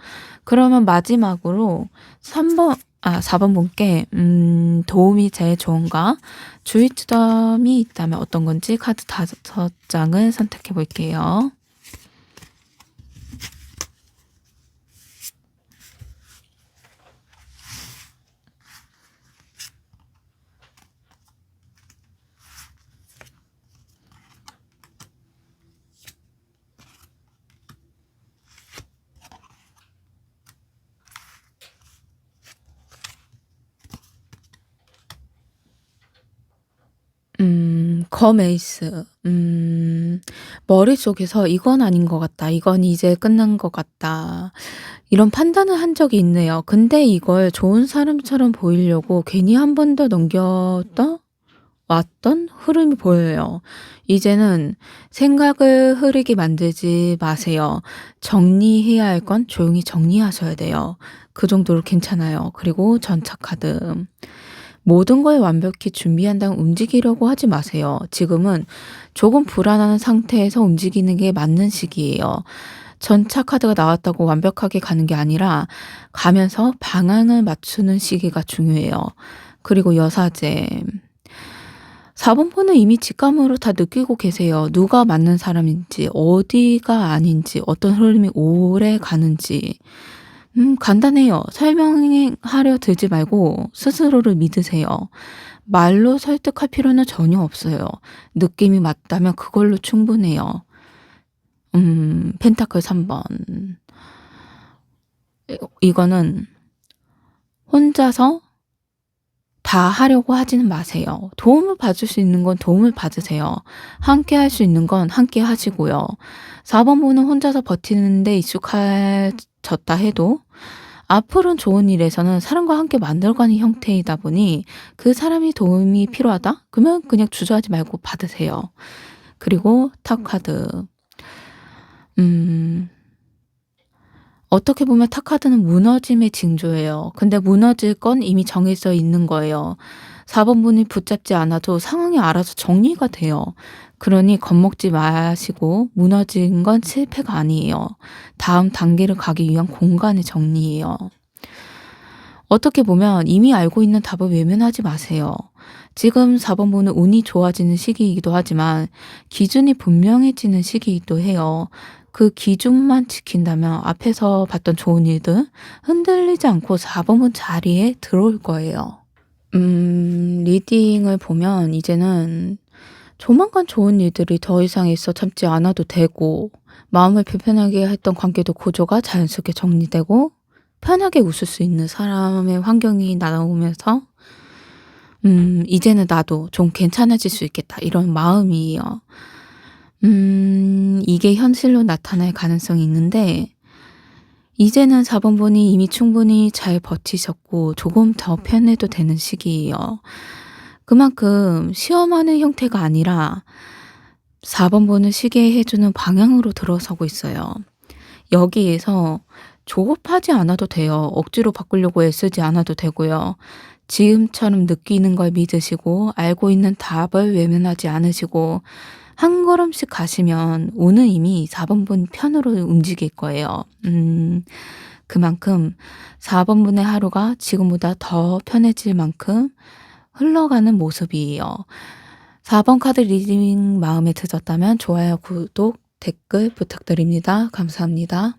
그러면 마지막으로 4번 분께 도움이 제일 좋은가 주의점이 있다면 어떤 건지 카드 5 장을 선택해 볼게요. 검 에이스. 머릿속에서 '이건 아닌 것 같다. 이건 이제 끝난 것 같다.' 이런 판단을 한 적이 있네요. 근데 이걸 좋은 사람처럼 보이려고 괜히 한 번 더 넘겼다 왔던 흐름이 보여요. 이제는 생각을 흐리게 만들지 마세요. 정리해야 할 건 조용히 정리하셔야 돼요. 그 정도로 괜찮아요. 그리고 전차 카드. 모든 걸 완벽히 준비한 다음 움직이려고 하지 마세요. 지금은 조금 불안한 상태에서 움직이는 게 맞는 시기예요. 전차 카드가 나왔다고 완벽하게 가는 게 아니라 가면서 방향을 맞추는 시기가 중요해요. 그리고 여사제. 4번 분은 이미 직감으로 다 느끼고 계세요. 누가 맞는 사람인지, 어디가 아닌지, 어떤 흐름이 오래 가는지. 간단해요. 설명하려 들지 말고 스스로를 믿으세요. 말로 설득할 필요는 전혀 없어요. 느낌이 맞다면 그걸로 충분해요. 펜타클 3 번. 이거는 혼자서 다 하려고 하지는 마세요. 도움을 받을 수 있는 건 도움을 받으세요. 함께 할 수 있는 건 함께 하시고요. 4 번 분은 혼자서 버티는 데 익숙해졌다 해도 앞으로는 좋은 일에서는 사람과 함께 만들어가는 형태이다 보니 그 사람이 도움이 필요하다? 그러면 그냥 주저하지 말고 받으세요. 그리고 탑 카드. 음 어떻게 보면 탑 카드는 무너짐의 징조예요. 근데 무너질 건 이미 정해져 있는 거예요. 4번 분이 붙잡지 않아도 상황이 알아서 정리가 돼요. 그러니 겁먹지 마시고 무너진 건 실패가 아니에요. 다음 단계를 가기 위한 공간의 정리예요. 어떻게 보면 이미 알고 있는 답을 외면하지 마세요. 지금 4번 분은 운이 좋아지는 시기이기도 하지만 기준이 분명해지는 시기이기도 해요. 그 기준만 지킨다면 앞에서 봤던 좋은 일들 흔들리지 않고 4번 분 자리에 들어올 거예요. 리딩을 보면 이제는 조만간 좋은 일들이 더 이상 있어 참지 않아도 되고 마음을 불편하게 했던 관계도 구조가 자연스럽게 정리되고 편하게 웃을 수 있는 사람의 환경이 나오면서 '이제는 나도 좀 괜찮아질 수 있겠다.' 이런 마음이에요. 이게 현실로 나타날 가능성이 있는데 이제는 4번 분이 이미 충분히 잘 버티셨고 조금 더 편해도 되는 시기예요. 그만큼 시험하는 형태가 아니라 4번 분을 쉬게 해 주는 방향으로 들어서고 있어요. 여기에서 조급하지 않아도 돼요. 억지로 바꾸려고 애쓰지 않아도 되고요. 지금처럼 느끼는 걸 믿으시고 알고 있는 답을 외면하지 않으시고 한 걸음씩 가시면 오는 이미 4번 분 편으로 움직일 거예요. 그만큼 4번 분의 하루가 지금보다 더 편해질 만큼 흘러가는 모습이에요. 4번 카드 리딩 마음에 드셨다면 좋아요, 구독, 댓글 부탁드립니다. 감사합니다.